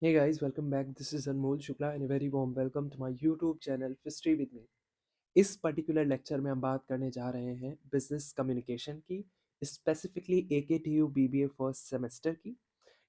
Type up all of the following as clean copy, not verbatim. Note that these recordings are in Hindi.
Hey guys, welcome back. This is Anmol Shukla and a very warm welcome to my YouTube channel History with me. इस पर्टिकुलर लेक्चर में हम बात करने जा रहे हैं बिजनेस कम्युनिकेशन की, specifically AKTU BBA first semester की।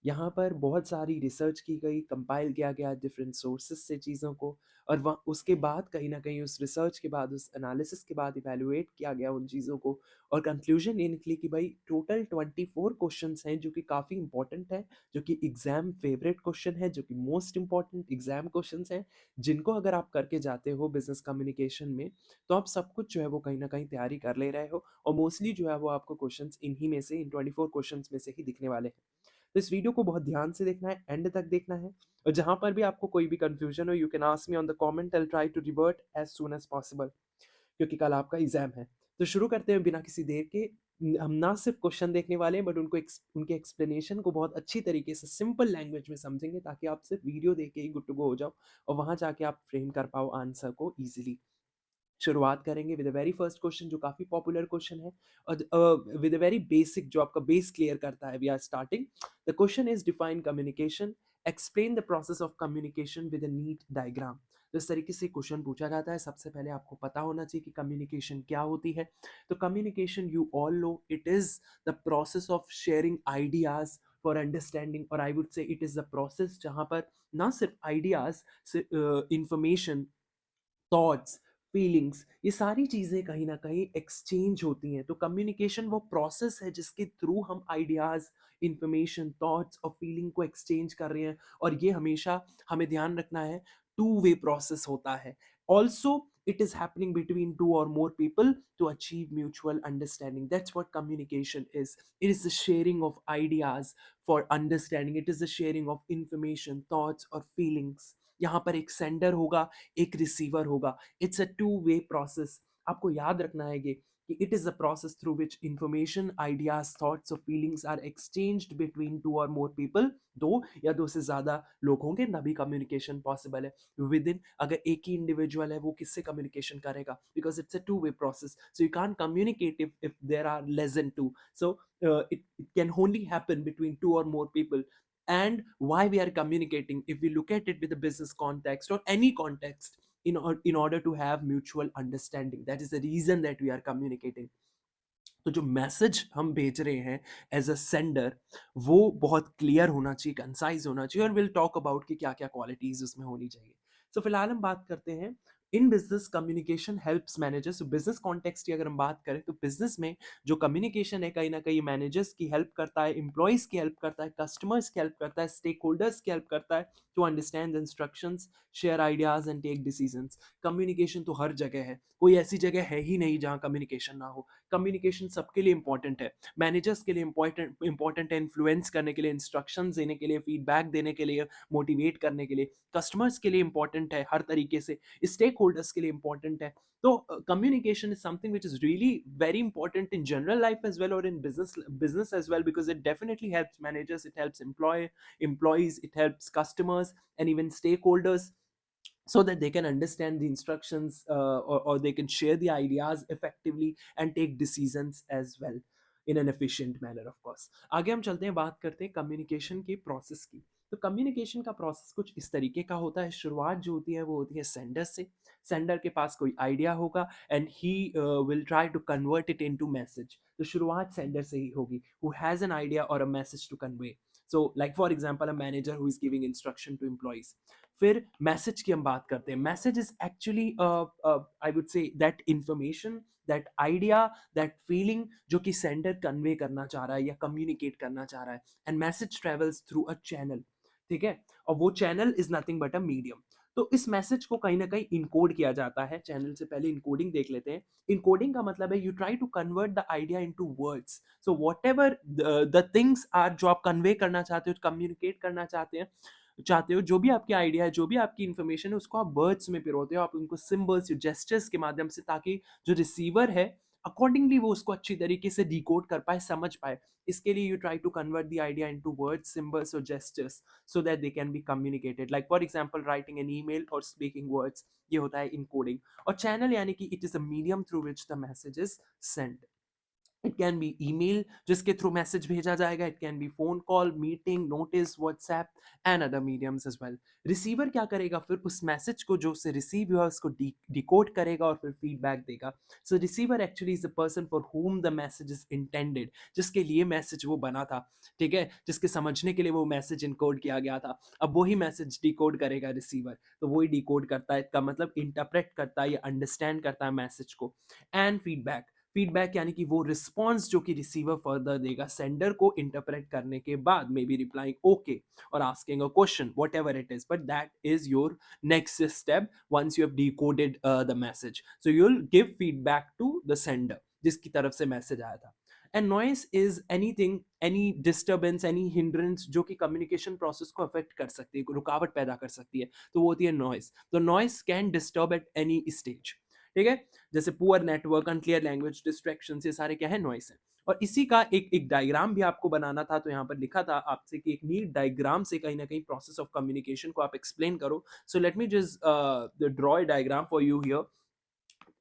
यहाँ पर बहुत सारी रिसर्च की गई, कंपाइल किया गया डिफरेंट सोर्सेज से चीज़ों को, और वह उसके बाद कहीं ना कहीं उस रिसर्च के बाद, उस एनालिसिस के बाद इवेलुएट किया गया उन चीज़ों को, और कंक्लूजन ये निकली कि भाई टोटल 24 क्वेश्चंस हैं जो कि काफ़ी इंपॉर्टेंट है, जो कि एग्जाम फेवरेट क्वेश्चन है, जो कि मोस्ट इंपॉर्टेंट एग्जाम क्वेश्चंस हैं, जिनको अगर आप करके जाते हो बिजनेस कम्युनिकेशन में तो आप सब कुछ जो है वो कहीं ना कहीं तैयारी कर ले रहे हो, और मोस्टली जो है वो आपको क्वेश्चंस इन्हीं में से, इन 24 क्वेश्चंस में से ही दिखने वाले हैं। तो इस वीडियो को बहुत ध्यान से देखना है, एंड तक देखना है, और जहां पर भी आपको कोई भी कंफ्यूजन हो, you can ask me on the comment, I try to revert as soon as possible, क्योंकि कल आपका एग्जाम है। तो शुरू करते हैं बिना किसी देर के। हम ना सिर्फ क्वेश्चन देखने वाले हैं, बट उनको उनके एक्सप्लेनेशन को बहुत अच्छी तरीके से सिंपल लैंग्वेज में समझेंगे, ताकि आप सिर्फ वीडियो देख के ही गुड टू गो हो जाओ, और वहां जाके आप फ्रेम कर पाओ आंसर को इजीली। शुरुआत करेंगे with the very first question, जो काफी पॉपुलर क्वेश्चन है, और विद द वेरी बेसिक, जो आपका बेस क्लियर करता है। We are starting. The question is define communication, explain the process of communication with a neat diagram. तो इस तरीके से क्वेश्चन पूछा जाता है। सबसे पहले आपको पता होना चाहिए कि कम्युनिकेशन क्या होती है। तो communication, you all know, it is the process of sharing ideas for understanding, और I would say it is the process जहां पर ना सिर्फ आइडियाज, इंफॉर्मेशन, थॉट्स, फीलिंग्स, ये सारी चीजें कहीं ना कहीं एक्सचेंज होती हैं। तो कम्युनिकेशन वो प्रोसेस है जिसके थ्रू हम आइडियाज, इंफॉर्मेशन, थॉट्स और फीलिंग को एक्सचेंज कर रहे हैं, और ये हमेशा हमें ध्यान रखना है, टू वे प्रोसेस होता है। Also it is happening between two or more people to achieve mutual understanding. That's what communication is. It is the sharing of ideas for understanding. It is the sharing of information, thoughts or feelings. यहाँ पर एक सेंडर होगा, एक रिसीवर होगा। It's a two way process. आपको याद रखना है ये, कि it is a process through which information, ideas, thoughts और feelings are exchanged between two और मोर पीपल। दो या दो से ज्यादा लोग होंगे तभी कम्युनिकेशन पॉसिबल है। विद इन, अगर एक ही इंडिविजुअल है, वो किससे कम्युनिकेशन करेगा? Because it's a two way process, so you can't communicate if there are less than two. So it can only happen between two or more people. And why we are communicating, if we look at it with a business context or any context, in order to have mutual understanding, that is the reason that we are communicating. तो जो मैसेज हम भेज रहे हैं एज अ सेंडर, वो बहुत क्लियर होना चाहिए, कंसाइज होना चाहिए, और विल टॉक अबाउट कि क्या क्या क्वालिटीज उसमें होनी चाहिए। सो फिलहाल हम बात करते हैं, in business communication helps managers. Business context की अगर हम बात करें, तो बिजनेस में जो कम्युनिकेशन है कहीं ना कहीं मैनेजर्स की हेल्प करता है, एम्प्लॉयज की हेल्प करता है, कस्टमर्स की हेल्प करता है, स्टेक होल्डर्स की हेल्प करता है, to understand instructions, share ideas and take decisions. Communication तो हर जगह है, कोई ऐसी जगह है ही नहीं जहाँ कम्युनिकेशन ना हो। कम्युनिकेशन सबके लिए इंपॉर्टेंट है। मैनेजर्स के लिए इंपॉर्टेंट है, इन्फ्लुएंस करने के लिए, इंस्ट्रक्शंस देने के लिए, फीडबैक देने के लिए, मोटिवेट करने के लिए। कस्टमर्स के लिए इंपॉर्टेंट है हर तरीके से, स्टेक होल्डर्स के लिए इंपॉर्टेंट है। तो communication is something which is really very important in general life as well, or in business as well, because it definitely helps managers, it helps employees, it helps customers and even stakeholders, so that they can understand the instructions, or they can share the ideas effectively and take decisions as well in an efficient manner, of course. आगे हम चलते हैं, बात करते हैं कम्युनिकेशन के प्रोसेस की। तो कम्युनिकेशन का प्रोसेस कुछ इस तरीके का होता है। शुरुआत जो होती है वो होती है सेंडर से। सेंडर के पास कोई आइडिया होगा, and he will try to convert it into message. तो शुरुआत सेंडर से ही होगी, हु हैज एन आइडिया और a message to convey. So like for example, a manager who is giving instruction to employees. फिर मैसेज की हम बात करते हैं। Message is actually, I would say, that information, that idea, that feeling जो कि सेंडर कन्वे करना चाह रहा है या कम्युनिकेट करना चाह रहा है। And message travels through a channel, ठीक है, और वो channel is nothing but a medium. तो इस मैसेज को कहीं ना कहीं इनकोड किया जाता है। चैनल से पहले इनकोडिंग देख लेते हैं। इनकोडिंग का मतलब है, you try to convert the idea into words. So whatever the things are जो आप कन्वे करना चाहते हो, कम्युनिकेट करना चाहते हो, जो भी आपके आइडिया है, जो भी आपकी इंफॉर्मेशन है, उसको आप वर्ड्स में पिरोते हो, आप उनको सिंबल्स, जेस्टर्स के माध्यम से, ताकि जो रिसीवर है अकॉर्डिंगली वो उसको अच्छी तरीके से डिकोड कर पाए, समझ पाए। इसके लिए you try to convert the idea into words, symbols और gestures, so that they can be communicated, like for example writing an email और स्पीकिंग वर्ड्स। ये होता है इनकोडिंग। और चैनल यानी कि it is a medium through which the message is sent. It can be email जिसके थ्रू मैसेज भेजा जाएगा, it can be phone call, meeting, notice, WhatsApp and other mediums as well. Receiver क्या करेगा फिर उस मैसेज को जो उससे रिसीव हुआ उसको डिकोड करेगा और फिर फीडबैक देगा। So receiver actually is the person for whom the message is intended, जिसके लिए मैसेज वो बना था, ठीक है, जिसके समझने के लिए वो मैसेज इनकोड किया गया था। अब वही मैसेज डिकोड करेगा रिसीवर, तो वही डिकोड करता है, इसका मतलब इंटरप्रेट करता है या अंडरस्टैंड करता है मैसेज को। एंड फीडबैक, फीडबैक यानी कि वो रिस्पॉन्स जो कि रिसीवर फर्दर देगा सेंडर को इंटरप्रेट करने के बाद, मे बी रिप्लाइंग ओके और asking a question, whatever it is, but that is your next step once you have decoded the message. So you will give feedback to the sender जिसकी तरफ से मैसेज आया था। And noise is anything, any disturbance, any hindrance जो कि कम्युनिकेशन प्रोसेस को अफेक्ट कर सकती है, रुकावट पैदा कर सकती है, तो वो होती है नॉइस। तो noise can disturb at any stage, ठीक है, जैसे poor network, unclear language, distraction, ये सारे क्या है, नॉइस है। और इसी का एक डायग्राम भी आपको बनाना था, तो यहाँ पर लिखा था आपसे कि एक नीट डायग्राम से कहीं ना कहीं प्रोसेस ऑफ कम्युनिकेशन को आप एक्सप्लेन करो। So let me just draw a diagram for you here.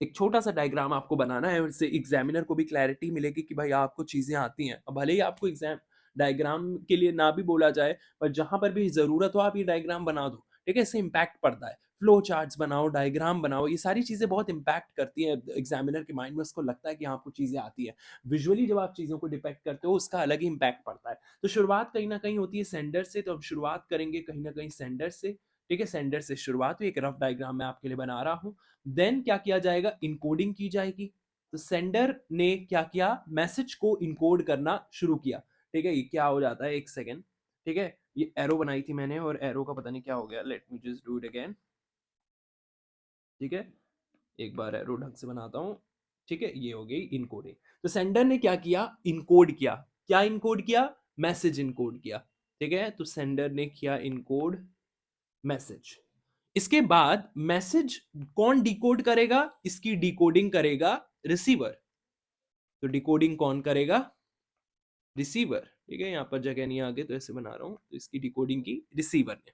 एक छोटा सा डायग्राम आपको बनाना है, उससे एग्जामिनर को भी क्लैरिटी मिलेगी कि भाई आपको चीजें आती हैं। अब भले ही आपको एग्जाम डायग्राम के लिए ना भी बोला जाए, पर जहां पर भी जरूरत हो आप ये डायग्राम बना दो, ठीक है, इससे इम्पैक्ट पड़ता है। फ्लो चार्ट्स बनाओ, डायग्राम बनाओ, ये सारी चीजें बहुत इंपैक्ट करती हैं एग्जामिनर के माइंड में, उसको लगता है कि हाँ, आपको चीजें आती है। विजुअली जब आप चीजों को डिपेक्ट करते हो उसका अलग ही इम्पैक्ट पड़ता है। तो शुरुआत कहीं ना कहीं होती है सेंडर से, तो अब शुरुआत करेंगे कहीं ना कहीं सेंडर से, ठीक है, सेंडर से शुरुआत हुई, एक रफ डायग्राम मैं आपके लिए बना रहा हूँ। देन क्या किया जाएगा, इनकोडिंग की जाएगी। तो सेंडर ने क्या किया, मैसेज को इनकोड करना शुरू किया, ठीक है। ये क्या हो जाता है, एक सेकेंड, ठीक है, ये एरो बनाई थी मैंने और एरो का पता नहीं क्या हो गया, let me just do it again, ठीक है, एक बार एरो ढंग से बनाता हूं, ठीक है, ये हो गई इनकोडिंग। तो सेंडर ने क्या किया, इनकोड किया। क्या इनकोड किया, मैसेज इनकोड किया, ठीक है। तो सेंडर ने किया इनकोड मैसेज। इसके बाद मैसेज कौन डिकोड करेगा, इसकी डिकोडिंग करेगा रिसीवर। तो डिकोडिंग कौन करेगा, रिसीवर, ठीक है, यहां पर जगह नहीं आगे तो ऐसे बना रहा हूं, तो इसकी डिकोडिंग की रिसीवर ने।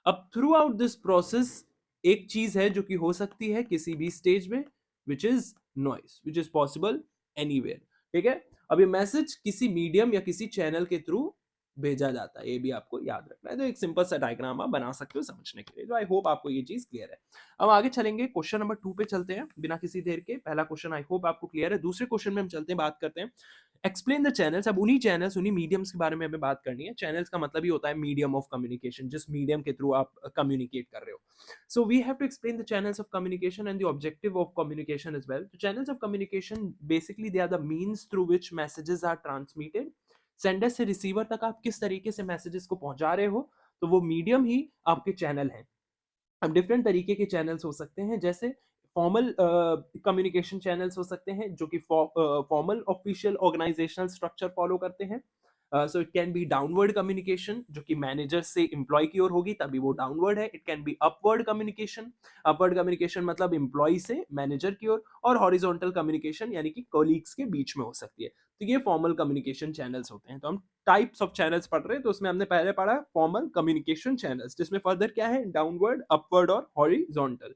अब थ्रू आउट दिस प्रोसेस एक चीज है जो कि हो सकती है किसी भी स्टेज में, which is noise, which is possible anywhere, ठीक है। अब ये मैसेज किसी मीडियम या किसी चैनल के थ्रू भेजा जाता है, ये भी आपको याद रखना है। तो एक सिंपल सा डायग्राम आप बना सकते हो समझने के लिए। तो आई होप आपको ये चीज क्लियर है। अब आगे चलेंगे, क्वेश्चन नंबर 2 पे चलते हैं बिना किसी देर के। पहला क्वेश्चन आई होप आपको क्लियर है। दूसरे क्वेश्चन में हम चलते हैं, बात करते हैं एक्सप्लेन द चैनल्स। अब उन्हीं चैनल्स, उन्हीं मीडियम्स के बारे में हमें बात करनी है। चैनल्स का मतलब ही होता है मीडियम ऑफ कम्युनिकेशन, जिस मीडियम के थ्रू आप कम्युनिकेट कर रहे हो। So we have to explain the channels of communication and the objective of communication as well. So channels of communication basically they are the means through which messages are transmitted. Sender से रिसीवर तक आप किस तरीके से मैसेजेस को पहुंचा रहे हो, तो वो मीडियम ही आपके चैनल है। अब डिफरेंट तरीके के चैनल्स हो सकते हैं, जैसे फॉर्मल कम्युनिकेशन चैनल्स हो सकते हैं जो कि formal official organisational structure follow करते हैं। So it can be downward communication जो कि मैनेजर से एम्प्लॉय की ओर होगी, तभी वो डाउनवर्ड है। It can be upward communication, upward communication मतलब एम्प्लॉय से मैनेजर की ओर, और हॉरिजॉन्टल कम्युनिकेशन यानी कि कोलीग्स के बीच में हो सकती है। तो ये फॉर्मल कम्युनिकेशन चैनल्स होते हैं। तो हम टाइप्स ऑफ चैनल्स पढ़ रहे हैं, तो उसमें हमने पहले पढ़ा फॉर्मल कम्युनिकेशन चैनल्स, जिसमें फर्दर क्या है, डाउनवर्ड, अपवर्ड और हॉरिजॉन्टल,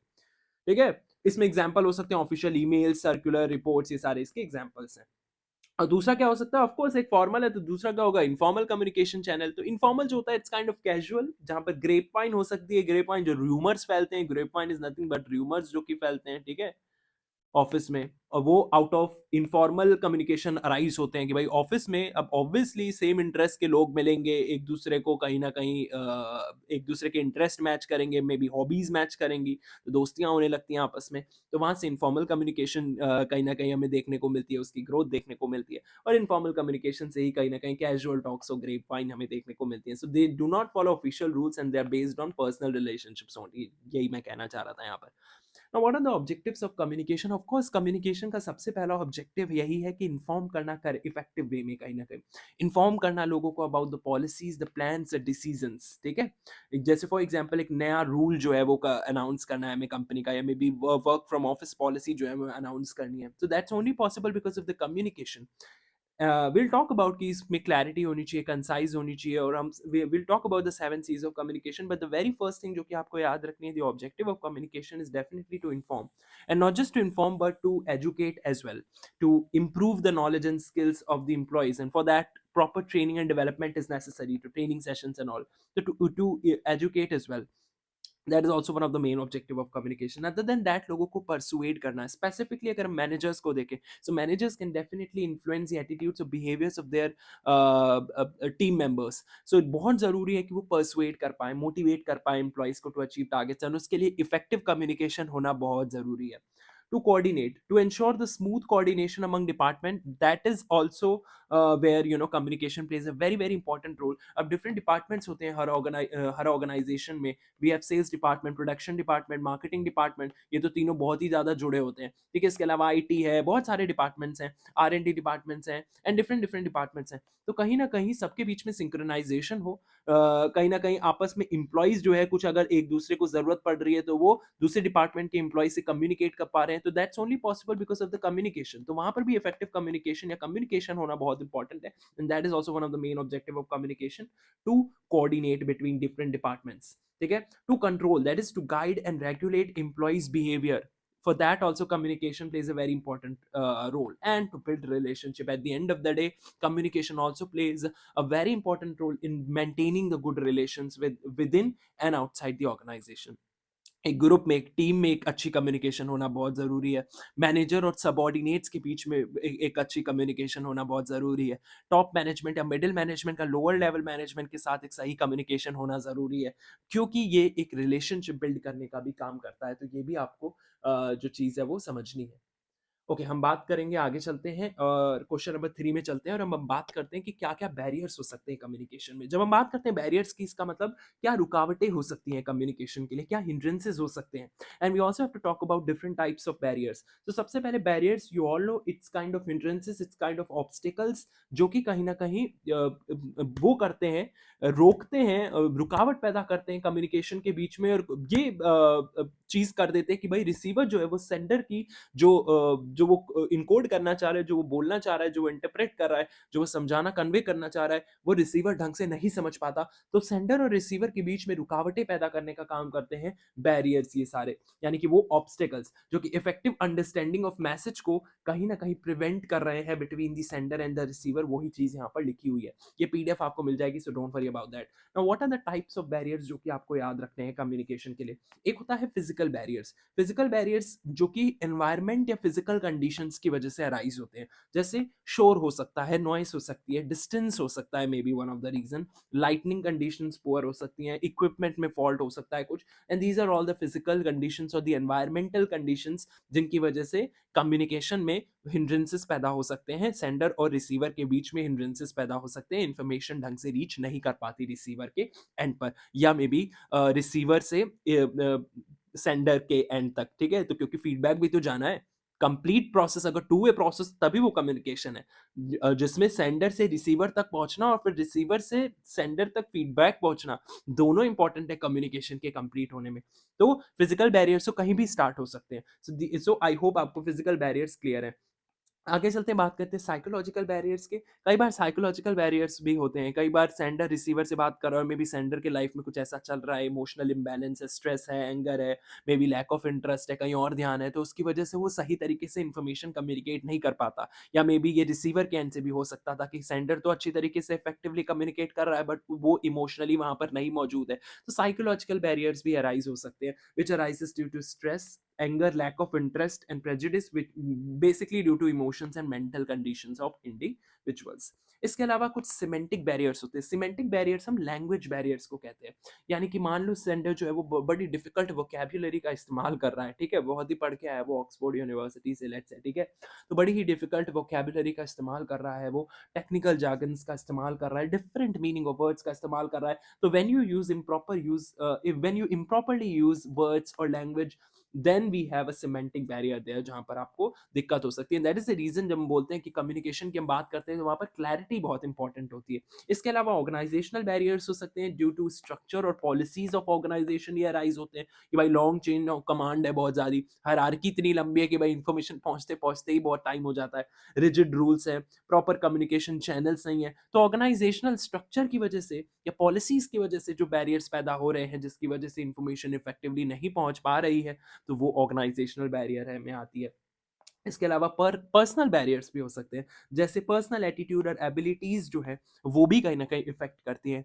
ठीक है। इसमें एग्जांपल हो सकते हैं ऑफिशियल ईमेल, सर्कुलर, रिपोर्ट्स, ये सारे इसके एग्जांपल्स हैं। और दूसरा क्या हो सकता है, ऑफ कोर्स एक फॉर्मल है, तो दूसरा क्या होगा, इनफॉर्मल कम्युनिकेशन चैनल। तो इनफॉर्मल जो होता है इट्स काइंड ऑफ कैजुअल, जहां पर ग्रेप वाइन हो सकती है। ग्रेप वाइन जो रूमर्स फैलते हैं, grapevine is nothing but rumours जो कि फैलते हैं, ठीक है, ऑफिस में। और वो out of informal communication arise होते हैं कि भाई ऑफिस में अब ऑब्वियसली सेम इंटरेस्ट के लोग मिलेंगे, एक दूसरे को कहीं ना कहीं एक दूसरे के इंटरेस्ट मैच करेंगे, मे बी हॉबीज मैच करेंगी, तो दोस्तियां होने लगती हैं आपस में। तो वहां से इनफॉर्मल कम्युनिकेशन कहीं ना कहीं हमें देखने को मिलती है, उसकी ग्रोथ देखने को मिलती है। और इनफॉर्मल कम्युनिकेशन से ही कहीं ना कहीं कैजुअल टॉक्स और ग्रेप वाइन हमें देखने को मिलती है। So they do not follow official rules and they are based on personal relationships only, यही मैं कहना चाह रहा था यहाँ पर। Now, what are the objectives of communication? Of course, communication का सबसे पहला ऑब्जेक्टिव यही है कि इन्फॉर्म करना कर इफेक्टिव वे में, कहीं ना कहीं इन्फॉर्म करना लोगों को about the policies, the plans, the decisions, ठीक है। जैसे फॉर एग्जांपल एक नया रूल जो है वो अनाउंस करना है हमें कंपनी का, या may be work from office policy जो है वो अनाउंस करनी है, तो that's only possible because of the communication. Will talk about कि इसमें क्लैरिटी होनी चाहिए, कंसाइज होनी चाहिए, और हम विल talk about the 7 C's of communication. But the very first thing जो कि आपको याद रखनी है, the objective of communication is definitely to inform, and not just to inform but to educate as well, to improve the knowledge and skills of the employees, and for that proper training and development is necessary, to training sessions and all, so to educate as well. That is also one of the main objective of communication. Other than that, लोगों को persuade करना है, specifically अगर हम managers को देखें, so managers can definitely influence the attitudes or behaviors of their team members. So बहुत ज़रूरी है कि वो persuade कर पाए, motivate कर पाए employees को to achieve targets, and उसके लिए effective communication होना बहुत ज़रूरी है. To coordinate, to ensure the smooth coordination among department, that is also where communication plays a very very important role. अब different departments होते हैं हर organization में. We have sales department, production department, marketing department, ये तो तीनों बहुत ही ज़्यादा जुड़े होते हैं, ठीक है। इसके अलावा आईटी है, बहुत सारे डिपार्टमेंट्स हैं, आर एंड डी डिपार्टमेंट्स हैं, एंड डिफरेंट डिफरेंट डिपार्टमेंट्स हैं। तो कहीं ना कहीं सबके बीच में सिंक्रोनाइजेशन हो, कहीं ना कहीं आपस में इंप्लॉइज जो है कुछ अगर एक दूसरे को जरूरत पड़ रही है तो वो दूसरे डिपार्टमेंट के इंप्लॉय से कम्युनिकेट कर पा रहे हैं, तो that's only possible because of the communication. तो वहां पर भी इफेक्टिव कम्युनिकेशन या कम्युनिकेशन होना बहुत इंपॉर्टेंट है, and that is also one of the main objective of communication, to coordinate between different departments, ठीक है। To control, that is to guide and regulate employees behaviour. For that also communication plays a very important role, and to build relationship. At the end of the day, communication also plays a very important role in maintaining the good relations within and outside the organization. एक ग्रुप में, एक टीम में एक अच्छी कम्युनिकेशन होना बहुत ज़रूरी है। मैनेजर और सबऑर्डिनेट्स के बीच में एक अच्छी कम्युनिकेशन होना बहुत ज़रूरी है। टॉप मैनेजमेंट या मिडिल मैनेजमेंट का लोअर लेवल मैनेजमेंट के साथ एक सही कम्युनिकेशन होना ज़रूरी है, क्योंकि ये एक रिलेशनशिप बिल्ड करने का भी काम करता है। तो ये भी आपको जो चीज़ है वो समझनी है। ओके, हम बात करेंगे, आगे चलते हैं और क्वेश्चन नंबर 3 में चलते हैं, और हम बात करते हैं कि क्या-क्या बैरियर्स हो सकते हैं कम्युनिकेशन में। जब हम बात करते हैं बैरियर्स की, इसका मतलब क्या रुकावटें हो सकती हैं कम्युनिकेशन के लिए, क्या हिंड्रेंसेस हो सकते हैं, and we also have to talk about different types of barriers. तो सबसे पहले barriers, you all know, it's kind of hindrances, it's kind of obstacles, जो कि कहीं न कहीं वो करते हैं, रोकते हैं, रुकावट पैदा करते हैं कम्युनिकेशन के बीच में, और ये चीज़ कर देते हैं कि भाई रिसीवर जो है वो सेंडर की जो वो इनकोड करना चाह रहा है, जो वो बोलना चाह रहा है, जो वो इंटरप्रेट कर रहा है, जो वो समझाना, कन्वे करना चाह रहा है, वो रिसीवर ढंग से नहीं समझ पाता। तो सेंडर और रिसीवर के बीच में रुकावटें पैदा करने का काम करते हैं बैरियर्स ये सारे, यानी कि वो ऑब्स्टेकल्स जो कि इफेक्टिव अंडरस्टैंडिंग ऑफ मैसेज को कहीं ना कहीं प्रिवेंट कर रहे हैं between the sender and the receiver. वही चीज यहाँ पर लिखी हुई है, ये पीडीएफ आपको मिल जाएगी, so don't worry about that. Now what are the types of barriers जो कि आपको याद रखने हैं कम्युनिकेशन के लिए। एक होता है फिजिकल बैरियर्स। फिजिकल बैरियर्स जो कि एनवायरनमेंट या फिजिकल कंडीशंस की वजह से अराइज होते हैं, जैसे शोर हो सकता है, नॉइस हो सकती है, डिस्टेंस हो सकता है, maybe one of the reason, lightning conditions poor हो सकती हैं, इक्विपमेंट में फॉल्ट हो सकता है कुछ, and these are all the physical conditions और द एनवायरमेंटल कंडीशंस जिनकी वजह से कम्युनिकेशन में हिंड्रेंसेस पैदा हो सकते हैं, सेंडर और रिसीवर के बीच में हिंड्रेंसेस पैदा हो सकते हैं, इंफॉर्मेशन ढंग से रीच नहीं कर पाती रिसीवर के एंड पर, या मे बी रिसीवर से सेंडर के एंड तक, ठीक है। तो क्योंकि फीडबैक भी तो जाना है, कंप्लीट प्रोसेस अगर टू वे प्रोसेस, तभी वो कम्युनिकेशन है, जिसमें सेंडर से रिसीवर तक पहुंचना और फिर रिसीवर से सेंडर तक फीडबैक पहुंचना, दोनों इंपॉर्टेंट है कम्युनिकेशन के कंप्लीट होने में। तो फिजिकल बैरियर्स तो कहीं भी स्टार्ट हो सकते हैं। सो आई होप आपको फिजिकल बैरियर्स क्लियर है। आगे चलते हैं, बात करते हैं साइकोलॉजिकल बैरियर्स के। कई बार साइकोलॉजिकल बैरियर्स भी होते हैं, कई बार सेंडर रिसीवर से बात कर रहा है और मे बी सेंडर के लाइफ में कुछ ऐसा चल रहा है, इमोशनल इम्बैलेंस है, स्ट्रेस है, एंगर है, maybe lack of interest है, कहीं और ध्यान है, तो उसकी वजह से वो सही तरीके से इन्फॉर्मेशन कम्युनिकेट नहीं कर पाता, या मे बी ये रिसीवर के एंड से भी हो सकता था कि सेंडर तो अच्छी तरीके से इफेक्टिवली कम्युनिकेट कर रहा है बट वो इमोशनली वहां पर नहीं मौजूद है। तो साइकोलॉजिकल बैरियर्स भी अराइज हो सकते हैं, which arises due to stress, anger, lack of interest, and prejudice, which basically due to emotions and mental conditions of individuals. इसके अलावा कुछ सिमेंटिक बैरियर्स होते हैं। सिमेंटिक बैरियर्स हम लैंग्वेज बैरियर्स को कहते हैं, यानी कि मान लो सेंडर जो है वो बड़ी डिफिकल्ट वोकैबुलरी का इस्तेमाल कर रहा है, ठीक है, बहुत ही पढ़ के आया वो ऑक्सफोर्ड यूनिवर्सिटी से, लेट्स से, ठीक है, तो बड़ी ही डिफिकल्ट वोकैबुलरी का इस्तेमाल कर रहा है, वो टेक्निकल जार्गन्स का इस्तेमाल कर रहा है, डिफरेंट मीनिंग ऑफ वर्ड्स का इस्तेमाल कर रहा है। तो when you use improper use when you improperly use words और language then we have a semantic barrier there जहाँ पर आपको दिक्कत हो सकती है। दैट इज़ द रीज़न जब हम बोलते हैं कि कम्युनिकेशन की हम बात करते हैं तो वहाँ पर क्लैरिटी बहुत इंपॉर्टेंट होती है। इसके अलावा ऑर्गेनाइजेशनल बैरियर्स हो सकते हैं ड्यू टू स्ट्रक्चर और पॉलिसीज़ ऑफ ऑर्गेनाइजेशन, ये अराइज़ होते हैं कि भाई लॉन्ग चेन ऑफ कमांड है बहुत ज़्यादा, हायरार्की इतनी लंबी है कि भाई इन्फॉर्मेशन पहुँचते-पहुँचते ही बहुत टाइम हो जाता है। रिजिड रूल्स हैं, प्रॉपर कम्युनिकेशन चैनल्स नहीं है। तो ऑर्गेनाइजेशनल स्ट्रक्चर की वजह से या पॉलिसीज़ की वजह से जो बैरियर्स पैदा हो रहे हैं, जिसकी वजह से इन्फॉर्मेशन इफेक्टिवली नहीं पहुँच पा रही है, तो वो ऑर्गेनाइजेशनल बैरियर है में आती है। इसके अलावा पर्सनल बैरियर्स भी हो सकते हैं, जैसे पर्सनल एटीट्यूड और एबिलिटीज़ जो है, वो भी कहीं न कहीं इफ़ेक्ट करती हैं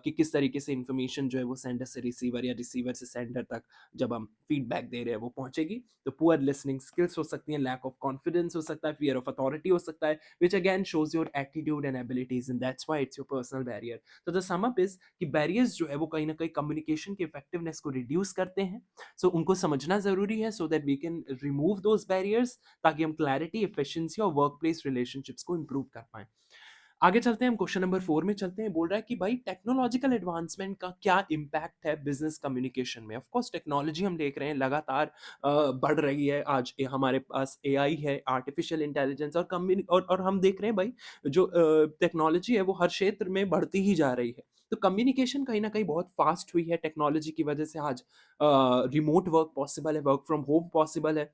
कि किस तरीके से इन्फॉर्मेशन जो है वो सेंडर से रिसीवर या रिसीवर से सेंडर तक जब हम फीडबैक दे रहे हैं वो पहुँचेगी। तो पुअर लिसनिंग स्किल्स हो सकती हैं, लैक ऑफ कॉन्फिडेंस हो सकता है, फियर ऑफ अथॉरिटी हो सकता है, which again shows your attitude and abilities and that's why it's your personal barrier. तो द सम अप इज़ कि बैरियर्स जो है वो कहीं न कहीं कम्युनिकेशन की इफेक्टिवनेस को रिड्यूस करते हैं। सो उनको समझना ज़रूरी है so that we can remove those barriers, ताकि हम क्लैरिटी, एफिशिएंसी और वर्क प्लेस रिलेशनशिप्स को इंप्रूव कर पाएँ। आगे चलते हैं, हम क्वेश्चन नंबर 4 में चलते हैं। बोल रहा है कि भाई टेक्नोलॉजिकल एडवांसमेंट का क्या इम्पैक्ट है बिज़नेस कम्युनिकेशन में? ऑफ कोर्स टेक्नोलॉजी हम देख रहे हैं लगातार बढ़ रही है। आज हमारे पास एआई है, आर्टिफिशियल इंटेलिजेंस और और हम देख रहे हैं भाई जो टेक्नोलॉजी है वो हर क्षेत्र में बढ़ती ही जा रही है। तो कम्युनिकेशन कहीं न कहीं बहुत फास्ट हुई है टेक्नोलॉजी की वजह से। आज रिमोट वर्क पॉसिबल है, वर्क फ्रॉम होम पॉसिबल है।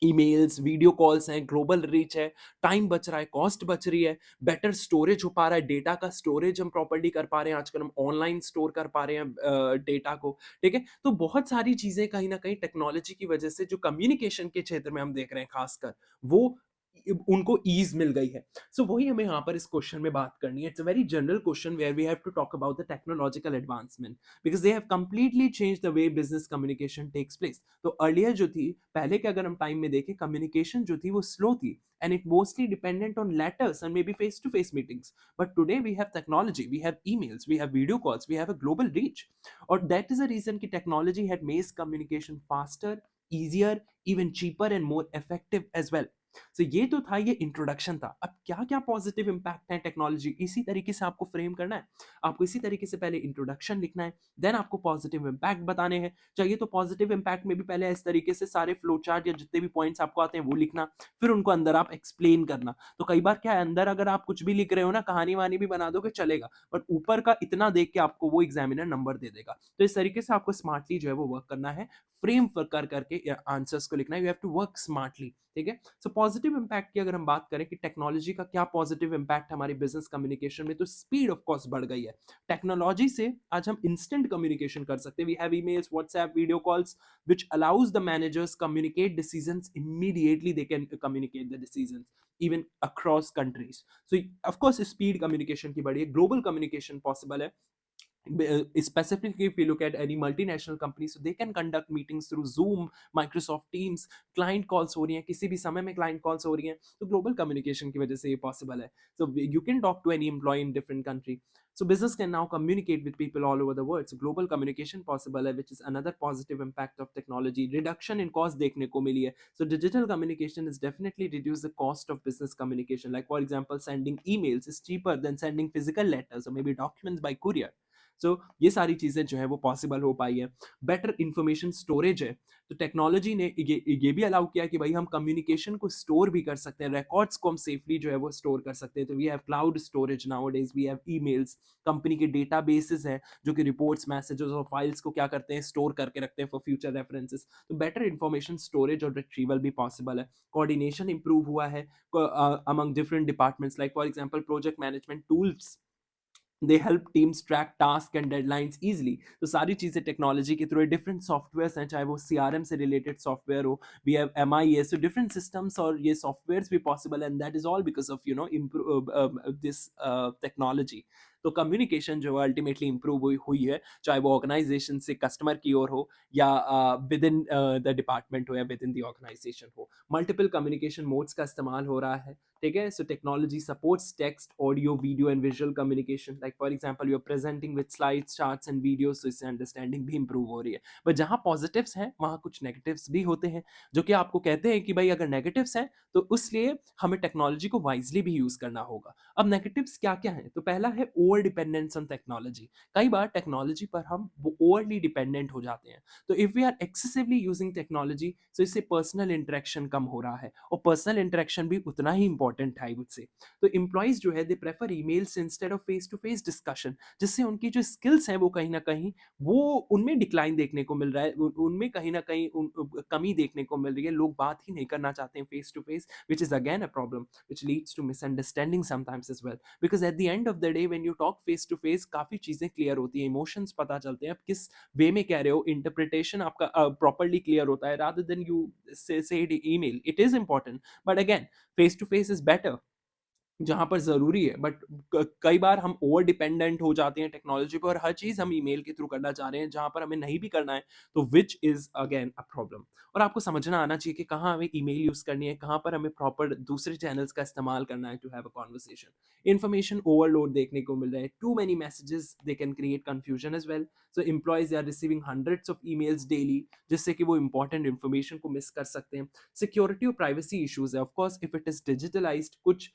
ईमेल्स, वीडियो कॉल्स हैं, ग्लोबल रीच है, टाइम बच रहा है, कॉस्ट बच रही है, बेटर स्टोरेज हो पा रहा है, डेटा का स्टोरेज हम प्रॉपर्ली कर पा रहे हैं, आजकल हम ऑनलाइन स्टोर कर पा रहे हैं डेटा को, ठीक है? तो बहुत सारी चीज़ें कहीं न कहीं टेक्नोलॉजी की वजह से जो कम्युनिकेशन के क्षेत्र में हम देख रहे हैं खासकर, वो उनको ईज़ मिल गई है। सो वही हमें यहाँ पर इस क्वेश्चन में बात करनी है। It's a very general question where we have to talk about the technological advancement because they have completely changed the way business communication takes place. तो अर्लियर जो थी, पहले के अगर हम टाइम में देखें, कम्युनिकेशन जो थी वो स्लो थी and it mostly dependent on letters and maybe face to face meetings. But today we have technology, we have emails, we have video calls, we have a global reach, और दैट इज अ रीजन कि technology had made communication faster, easier, even cheaper and more effective as well. So ये तो था, ये इंट्रोडक्शन था। अब क्या-क्या पॉजिटिव इम्पैक्ट है टेक्नोलॉजी, इसी तरीके से आपको फ्रेम करना है। आपको इसी तरीके से पहले इंट्रोडक्शन लिखना है, देन आपको पॉजिटिव इम्पैक्ट बताने हैं। चाहिए तो पॉजिटिव इम्पैक्ट में भी पहले इस तरीके से सारे फ्लो चार्ट या जितने भी पॉइंट्स आपको आते हैं वो लिखना, फिर उनको अंदर आप एक्सप्लेन करना। तो कई बार क्या है, अंदर अगर आप कुछ भी लिख रहे हो ना, कहानी-वहानी भी बना दोगे चलेगा, बट ऊपर का इतना देख के आपको वो एग्जामिनर नंबर दे देगा। तो इस तरीके से आपको स्मार्टली जो है वो वर्क करना है, फ्रेम कर करके आंसर्स को लिखना है। You have to work smartly, ठीक है? सो पॉजिटिव इम्पैक्ट की अगर हम बात करें कि टेक्नोलॉजी का क्या पॉजिटिव इम्पैक्ट हमारी बिजनेस कम्युनिकेशन में, तो स्पीड ऑफ कोर्स बढ़ गई है। टेक्नोलॉजी से आज हम इंस्टेंट कम्युनिकेशन कर सकते हैं। We have emails, WhatsApp, video calls which allows the managers communicate decisions immediately. They can communicate the decisions even across countries. So of course speed communication की बढ़ी है, global communication possible है. Specifically if you look at any multinational company, so they can conduct meetings through Zoom, Microsoft Teams, client calls हो रही हैं, किसी भी समय में client calls हो रही हैं, तो global communication की वजह से ये possible है. So you can talk to any employee in different country. So business can now communicate with people all over the world. So global communication possible है, which is another positive impact of technology. Reduction in cost देखने को मिली है. So digital communication has definitely reduced the cost of business communication. Like for example, sending emails is cheaper than sending physical letters or maybe documents by courier. सो ये सारी चीज़ें जो है वो पॉसिबल हो पाई है। बेटर इन्फॉर्मेशन स्टोरेज है, तो टेक्नोलॉजी ने ये भी अलाउ किया कि भाई हम कम्युनिकेशन को स्टोर भी कर सकते हैं, रिकॉर्ड्स को हम सेफली जो है वो स्टोर कर सकते हैं। तो we have cloud storage nowadays, we have emails, company के डेटाबेसेस हैं जो कि रिपोर्ट्स, मैसेजेस और फाइल्स को क्या करते हैं, स्टोर करके रखते हैं फॉर फ्यूचर रेफरेंसेस। तो बेटर इन्फॉर्मेशन स्टोरेज और रिट्रीवल भी पॉसिबल है। कोऑर्डिनेशन इंप्रूव हुआ है among different departments, like for example project management tools, they help teams track task and deadlines easily. तो सारी चीज़ें टेक्नोलॉजी के थ्रू, डिफरेंट सॉफ्टवेयर्स हैं, चाहे वो सीआरएम से रिलेटेड सॉफ्टवेयर हो, वी हैव एमआईएस, तो डिफरेंट सिस्टम्स और ये सॉफ्टवेयर्स भी पॉसिबल है, and that is all because of this technology. तो कम्युनिकेशन जो है अल्टीमेटली इंप्रूव हुई है, चाहे वो ऑर्गेनाइजेशन से कस्टमर की ओर हो या विद इन द डिपार्टमेंट हो या विद इन द ऑर्गेनाइजेशन हो। मल्टीपल कम्युनिकेशन मोड्स का इस्तेमाल हो रहा है, ठीक है? So technology supports text, audio, video and visual communication. Like for example you are presenting with slides, charts and videos, तो इससे अंडरस्टैंडिंग भी इंप्रूव हो रही है। बट जहाँ पॉजिटिव्स हैं वहाँ कुछ नेगेटिव्स भी होते हैं, जो कि आपको कहते हैं कि भाई अगर नेगेटिव्स हैं तो उसलिए हमें टेक्नोलॉजी को वाइजली भी यूज करना होगा। अब नेगेटिव्स क्या क्या हैं? तो पहला है ओवर डिपेंडेंस ऑन टेक्नोलॉजी। कई बार टेक्नोलॉजी पर हम वो ओवरली डिपेंडेंट हो जाते हैं। तो if we are excessively using technology, तो इससे पर्सनल इंटरेक्शन कम हो रहा है, और पर्सनल इंटरेक्शन भी उतना ही इंपॉर्टेंट है आई वुड से। तो एम्प्लॉइज जो है they prefer emails instead of face to face discussion, जिससे उनकी जो स्किल्स हैं वो कहीं ना कहीं वो उनमें डिक्लाइन देखने को मिल रहा है, उनमें कहीं ना कहीं कमी देखने को मिल रही है। लोग बात ही नहीं करना चाहते हैं face to face, which is again a problem which leads to misunderstanding sometimes as well, because at the end of the day when you talk face to face काफ़ी चीज़ें क्लियर होती है, इमोशंस पता चलते हैं, आप किस वे में कह रहे हो, इंटरप्रिटेशन आपका प्रॉपरली क्लियर होता है, rather than you say it email. It is important, but again face to face is better जहाँ पर ज़रूरी है, बट कई बार हम ओवर डिपेंडेंट हो जाते हैं टेक्नोलॉजी पे, और हर चीज़ हम ईमेल के थ्रू करना चाह रहे हैं जहाँ पर हमें नहीं भी करना है, तो which is again a problem. और आपको समझना आना चाहिए कि कहाँ हमें ईमेल यूज़ करनी है, कहाँ पर हमें प्रॉपर दूसरे चैनल्स का इस्तेमाल करना है to have a conversation. Information overload देखने को मिल रहा है, too many messages they can create confusion as well. So employees are receiving hundreds of emails daily, जिससे कि वो इंपॉर्टेंट इन्फॉर्मेशन को मिस कर सकते हैं। सिक्योरिटी और प्राइवेसी इशूज़ है, of course if it is digitalised, कुछ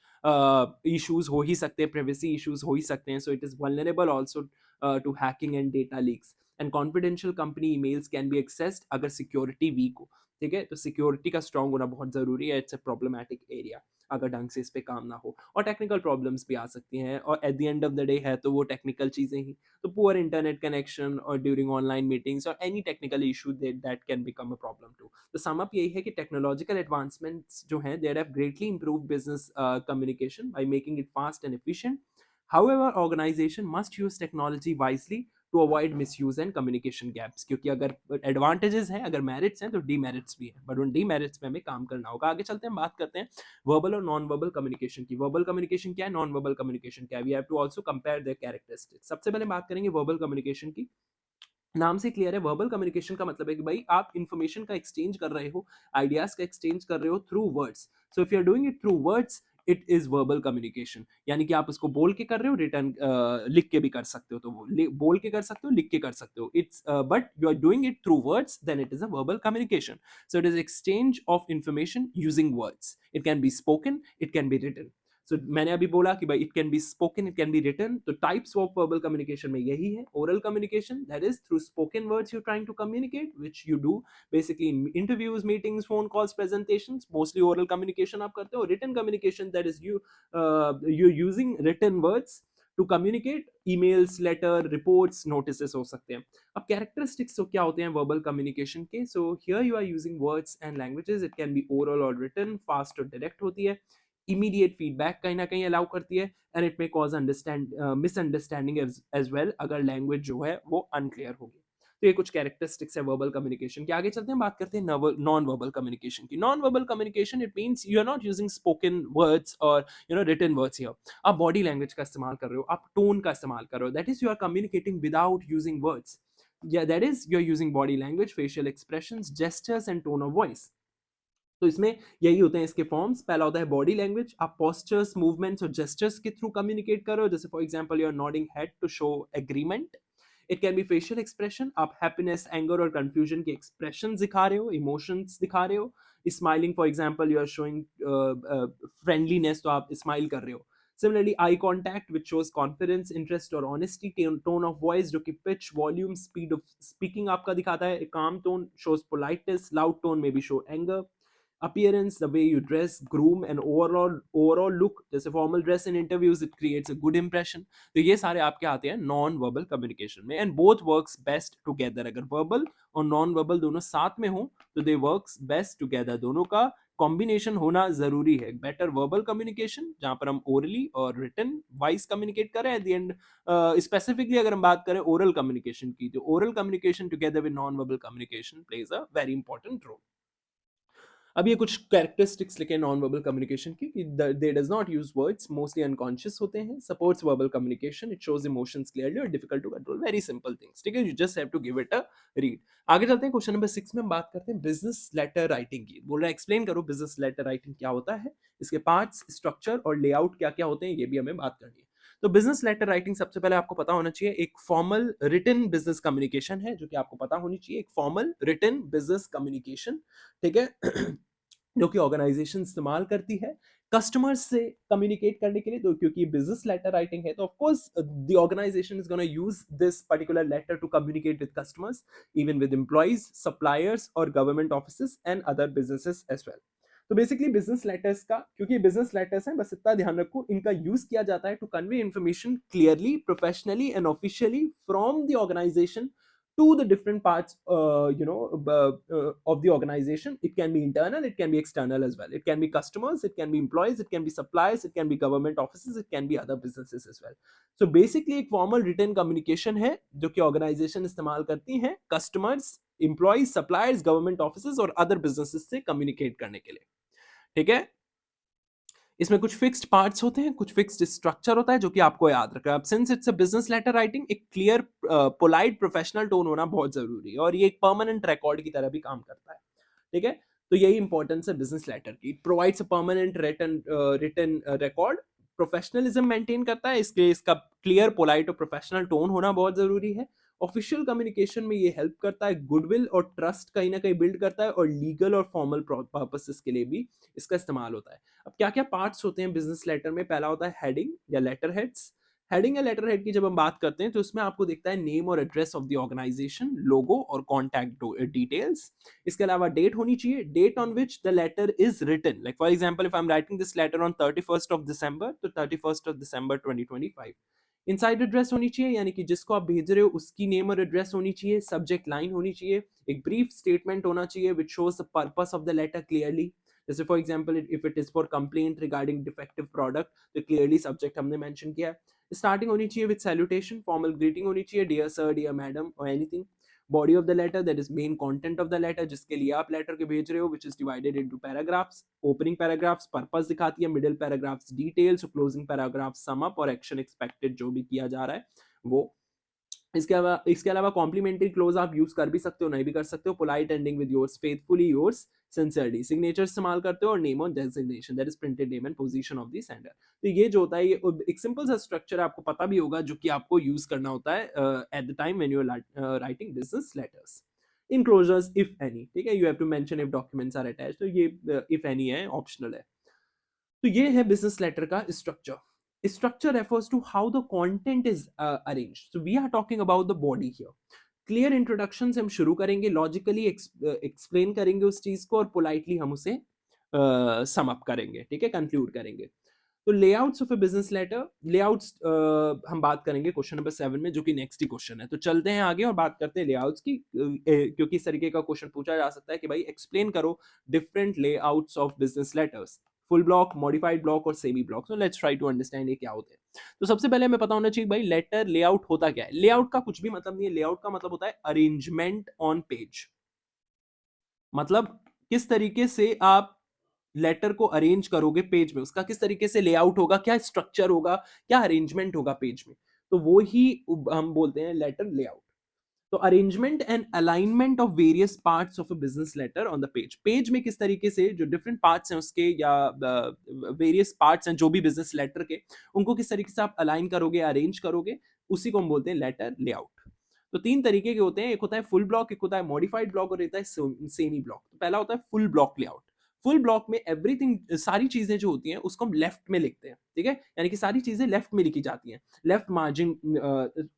इश्यूज हो ही सकते हैं, प्राइवेसी इश्यूज हो ही सकते हैं, so it is vulnerable also to hacking and data leaks, and confidential company emails can be accessed अगर सिक्योरिटी वीक हो। ठीक है, तो सिक्योरिटी का स्ट्रांग होना बहुत जरूरी है, इट्स अ प्रॉब्लमैटिक एरिया अगर ढंग से इस पे काम ना हो, और टेक्निकल प्रॉब्लम्स भी आ सकती हैं, और at the end of the day है तो वो टेक्निकल चीज़ें ही, तो पुअर इंटरनेट कनेक्शन और ड्यूरिंग ऑनलाइन मीटिंग्स और any technical issue that can become a problem too. तो सम अप यही है कि टेक्नोलॉजिकल एडवांसमेंट्स जो हैं they have greatly improved business communication by making it fast and efficient. However organization must use technology wisely to avoid misuse and communication gaps, क्योंकि अगर एडवांटेजेस हैं, अगर मेरिट्स हैं, तो डीमेरिट्स भी हैं, बट उन डीमेरिट्स पे हमें काम करना होगा। आगे चलते हैं, बात करते हैं वर्बल और नॉन वर्बल कम्युनिकेशन की। वर्बल कम्युनिकेशन क्या है, नॉन वर्बल कम्युनिकेशन क्या है, we have to also compare their characteristics. सबसे पहले बात करेंगे वर्बल कम्युनिकेशन की। नाम से क्लियर है, वर्बल कम्युनिकेशन का मतलब है कि भाई आप इंफॉर्मेशन का एक्सचेंज कर रहे हो, आइडियाज का एक्सचेंज कर रहे हो through words. So if you are doing it through words, it is verbal communication, यानी कि आप उसको बोल के कर रहे हो, रिटर्न लिख के भी कर सकते हो, तो वो बोल के कर सकते हो, लिख के कर सकते हो, it's but you are doing it through words, then it is a verbal communication. So it is exchange of information using words, it can be spoken, it can be written. So मैंने अभी बोला कि भाई it can be spoken, it can be written, तो टाइप्स ऑफ वर्बल कम्युनिकेशन में यही है। Oral communication, that is through spoken words you trying to communicate, which you do basically in interviews, meetings, phone calls, presentations, mostly oral communication आप करते हो। Written communication, that is you using written words to communicate, emails, letter, reports, notices हो सकते हैं। अब कैरेक्टरिस्टिक्स तो क्या होते हैं वर्बल कम्युनिकेशन के, so here you are using words and languages, it can be oral और रिटन, फास्ट और डायरेक्ट होती है, इमीडिएट फीडबैक कहीं ना कहीं अलाउ करती है, and it may cause misunderstanding as well अगर लैंग्वेज जो है वो अनक्लियर होगी। तो ये कुछ कैरेक्टरिस्टिक्स है वर्बल कम्युनिकेशन के। आगे चलते हैं, बात करते हैं नॉन वर्बल कम्युनिकेशन की। Non verbal communication, it means you are not using spoken words और रिटन वर्ड्स हियर। आप बॉडी लैंग्वेज का इस्तेमाल कर रहे हो, आप टोन का इस्तेमाल कर रहे हो, that is you are communicating without using words. Yeah, that is you're using body language, facial expressions, gestures and tone of voice. तो इसमें यही होते हैं इसके फॉर्म्स। पहला होता है बॉडी लैंग्वेज, आप पोस्चर्स, मूवमेंट्स और जेस्चर्स के थ्रू कम्युनिकेट करो, जैसे for example you are nodding head to show agreement. It can be facial expression, आप हैप्पीनेस, एंगर और कंफ्यूजन के एक्सप्रेशन दिखा रहे हो, इमोशंस दिखा रहे हो। Smiling, for example you are showing friendliness, तो आप स्माइल कर रहे हो। Similarly eye contact which shows confidence, interest और ऑनेस्टी। टोन ऑफ वॉइस जो कि pitch, volume, speed of speaking आपका दिखाता है। काम tone shows politeness, loud tone में भी show anger. Appearance, the way you dress, groom and overall look, जैसे formal dress in interviews, it creates a good impression। तो ये सारे आपके आते हैं नॉन वर्बल कम्युनिकेशन में, and both works best together. अगर वर्बल और नॉन वर्बल दोनों साथ में हो तो दे वर्क्स बेस्ट टुगेदर, दोनों का कॉम्बिनेशन होना जरूरी है। बेटर वर्बल कम्युनिकेशन जहां पर हम ओरली और रिटन वाइज कम्युनिकेट करें, एट द एंड स्पेसिफिकली अगर हम बात करें ओरल कम्युनिकेशन की, तो oral communication together with non verbal communication plays a very important role. अब ये कुछ कैरेक्टरिस्टिक्स लिखे नॉन वर्बल कम्युनिकेशन की, कि they does not use words, mostly unconscious होते हैं, supports verbal communication, it shows emotions clearly और difficult to control, very simple things. ठीक है, you just have to give it a read. आगे चलते हैं, क्वेश्चन नंबर 6 में हम बात करते हैं बिजनेस लेटर राइटिंग की। बोल रहा है एक्सप्लेन करो बिजनेस लेटर राइटिंग क्या होता है, इसके पार्ट्स, स्ट्रक्चर और लेआउट क्या क्या होते हैं, ये भी हमें बात करनी है। तो बिजनेस लेटर राइटिंग सबसे पहले आपको पता होना चाहिए एक फॉर्मल रिटन बिजनेस कम्युनिकेशन है, जो कि आपको पता होनी चाहिए, एक फॉर्मल रिटन बिजनेस कम्युनिकेशन। ठीक है जो कि ऑर्गेनाइजेशन इस्तेमाल करती है कस्टमर्स से कम्युनिकेट करने के लिए, तो क्योंकि बिजनेस लेटर राइटिंग है तो of course the organization is gonna use this particular letter to communicate with customers, even with employees, suppliers और government offices and other businesses as well. तो बेसिकली बिजनेस लेटर्स का, क्योंकि बिजनेस लेटर्स हैं, बस इतना ध्यान रखो, इनका यूज किया जाता है to convey information clearly, professionally and officially from the organization to the different parts of the organization. It can be internal, it can be external as well. It can be customers, it can be employees, it can be suppliers, it can be government offices, it can be other businesses as well. So basically एक formal written communication है जो कि organization इस्तेमाल करती हैं customers, employees, suppliers, government offices और other businesses से communicate करने के लिए। ठीक है, इसमें कुछ फिक्स्ड पार्ट्स होते हैं, कुछ फिक्स्ड स्ट्रक्चर होता है जो कि आपको याद रखना है। अब since it's a business letter writing, एक क्लियर पोलाइट प्रोफेशनल टोन होना बहुत जरूरी है और ये एक परमानेंट रिकॉर्ड की तरह भी काम करता है। ठीक है, तो यही इंपॉर्टेंस है बिजनेस लेटर की। Provides a permanent written record, professionalism maintain करता है, इसके इसका क्लियर पोलाइट और प्रोफेशनल टोन होना बहुत जरूरी है। ऑफिशियल कम्युनिकेशन में ये हेल्प करता है, गुडविल और ट्रस्ट कहीं ना कहीं बिल्ड करता है और लीगल और फॉर्मल पर्पसेस के लिए भी इसका इस्तेमाल होता है। अब क्या क्या पार्ट्स होते हैं बिजनेस लेटर में? पहला होता है हेडिंग या लेटर हेड्स। हेडिंग या लेटर हेड की जब हम बात करते हैं तो इसमें आपको दिखता है नेम और address of the organization, logo और कॉन्टैक्ट डिटेल्स। इसके अलावा डेट होनी चाहिए, date on which the letter is written. Like for example if I am writing this letter on 31st of December, तो 31st of December 2025। Inside address होनी चाहिए, यानी कि जिसको आप भेज रहे हो उसकी नेम और एड्रेस होनी चाहिए। सब्जेक्ट लाइन होनी चाहिए, एक ब्रीफ स्टेटमेंट होना चाहिए which shows the purpose of the letter clearly. जैसे for example if it is for complaint regarding defective product, तो क्लियरली सब्जेक्ट हमने मेंशन किया है। स्टार्टिंग होनी चाहिए विद सैल्यूटेशन, फॉर्मल ग्रीटिंग होनी चाहिए, डियर सर, डियर मैडम और anything. Body of the letter, that is main content of the letter, जिसके लिए आप लेटर के भेज रहे हो, which is divided into paragraphs. Opening paragraphs purpose दिखाती है, middle paragraphs details, closing paragraphs sum up और एक्शन एक्सपेक्टेड जो भी किया जा रहा है वो। इसके अलावा कॉम्प्लीमेंट्री क्लोज आप यूज कर भी सकते हो, नहीं भी कर सकते हो। Polite ending with yours faithfully yours sincerely, signature इस्तेमाल करते हो और नेम और designation, that is printed name and position of the sender. तो ये जो होता है, ये एक सिंपल सा स्ट्रक्चर आपको पता भी होगा जो कि आपको यूज करना होता है at the time when you are writing business letters. Enclosures if any, ठीक है, you have to mention if documents are attached, तो ये इफ एनी है, ऑप्शनल है। तो ये है बिजनेस लेटर का structure. Structure refers to how the content is arranged, so we are talking about the body here. Clear introduction से हम शुरू करेंगे, लॉजिकली एक्सप्लेन करेंगे उस चीज को और पोलाइटली हम उसे सम अप करेंगे, ठीक है, कंक्लूड करेंगे। तो layouts of a business letter, layouts हम बात करेंगे क्वेश्चन नंबर 7 में, जो कि नेक्स्ट ही क्वेश्चन है। तो चलते हैं आगे और बात करते हैं लेआउट्स की, क्योंकि इस तरीके का क्वेश्चन पूछा जा सकता है कि भाई एक्सप्लेन करो different layouts of business letters, full block, modified block और semi block. So let's try to understand ये क्या होते हैं। तो सबसे पहले हमें पता होना चाहिए भाई लेटर लेआउट होता क्या है। लेआउट का कुछ भी मतलब नहीं है, लेआउट का मतलब होता है अरेंजमेंट ऑन पेज। मतलब किस तरीके से आप लेटर को अरेंज करोगे पेज में, उसका किस तरीके से लेआउट होगा, क्या स्ट्रक्चर होगा, क्या अरेंजमेंट होगा पेज में, तो वो ही हम बोलते हैं लेटर लेआउट। तो arrangement and alignment of various parts of a business later on the page, page में किस तरीके से जो डिफरेंट पार्ट्स हैं उसके या वेरियस पार्ट्स हैं जो भी बिजनेस लेटर के, उनको किस तरीके से आप अलाइन करोगे, अरेंज करोगे, उसी को हम बोलते हैं लेटर लेआउट। तो तीन तरीके के होते हैं, एक होता है फुल ब्लॉक, एक होता है मॉडिफाइड ब्लॉक और एक होता है सेमी ब्लॉक। तो पहला होता है full block layout. Full block में एवरीथिंग, सारी चीजें जो होती हैं उसको हम लेफ्ट में लिखते हैं, ठीक है, यानी कि सारी चीजें लेफ्ट में लिखी जाती हैं। Left margin,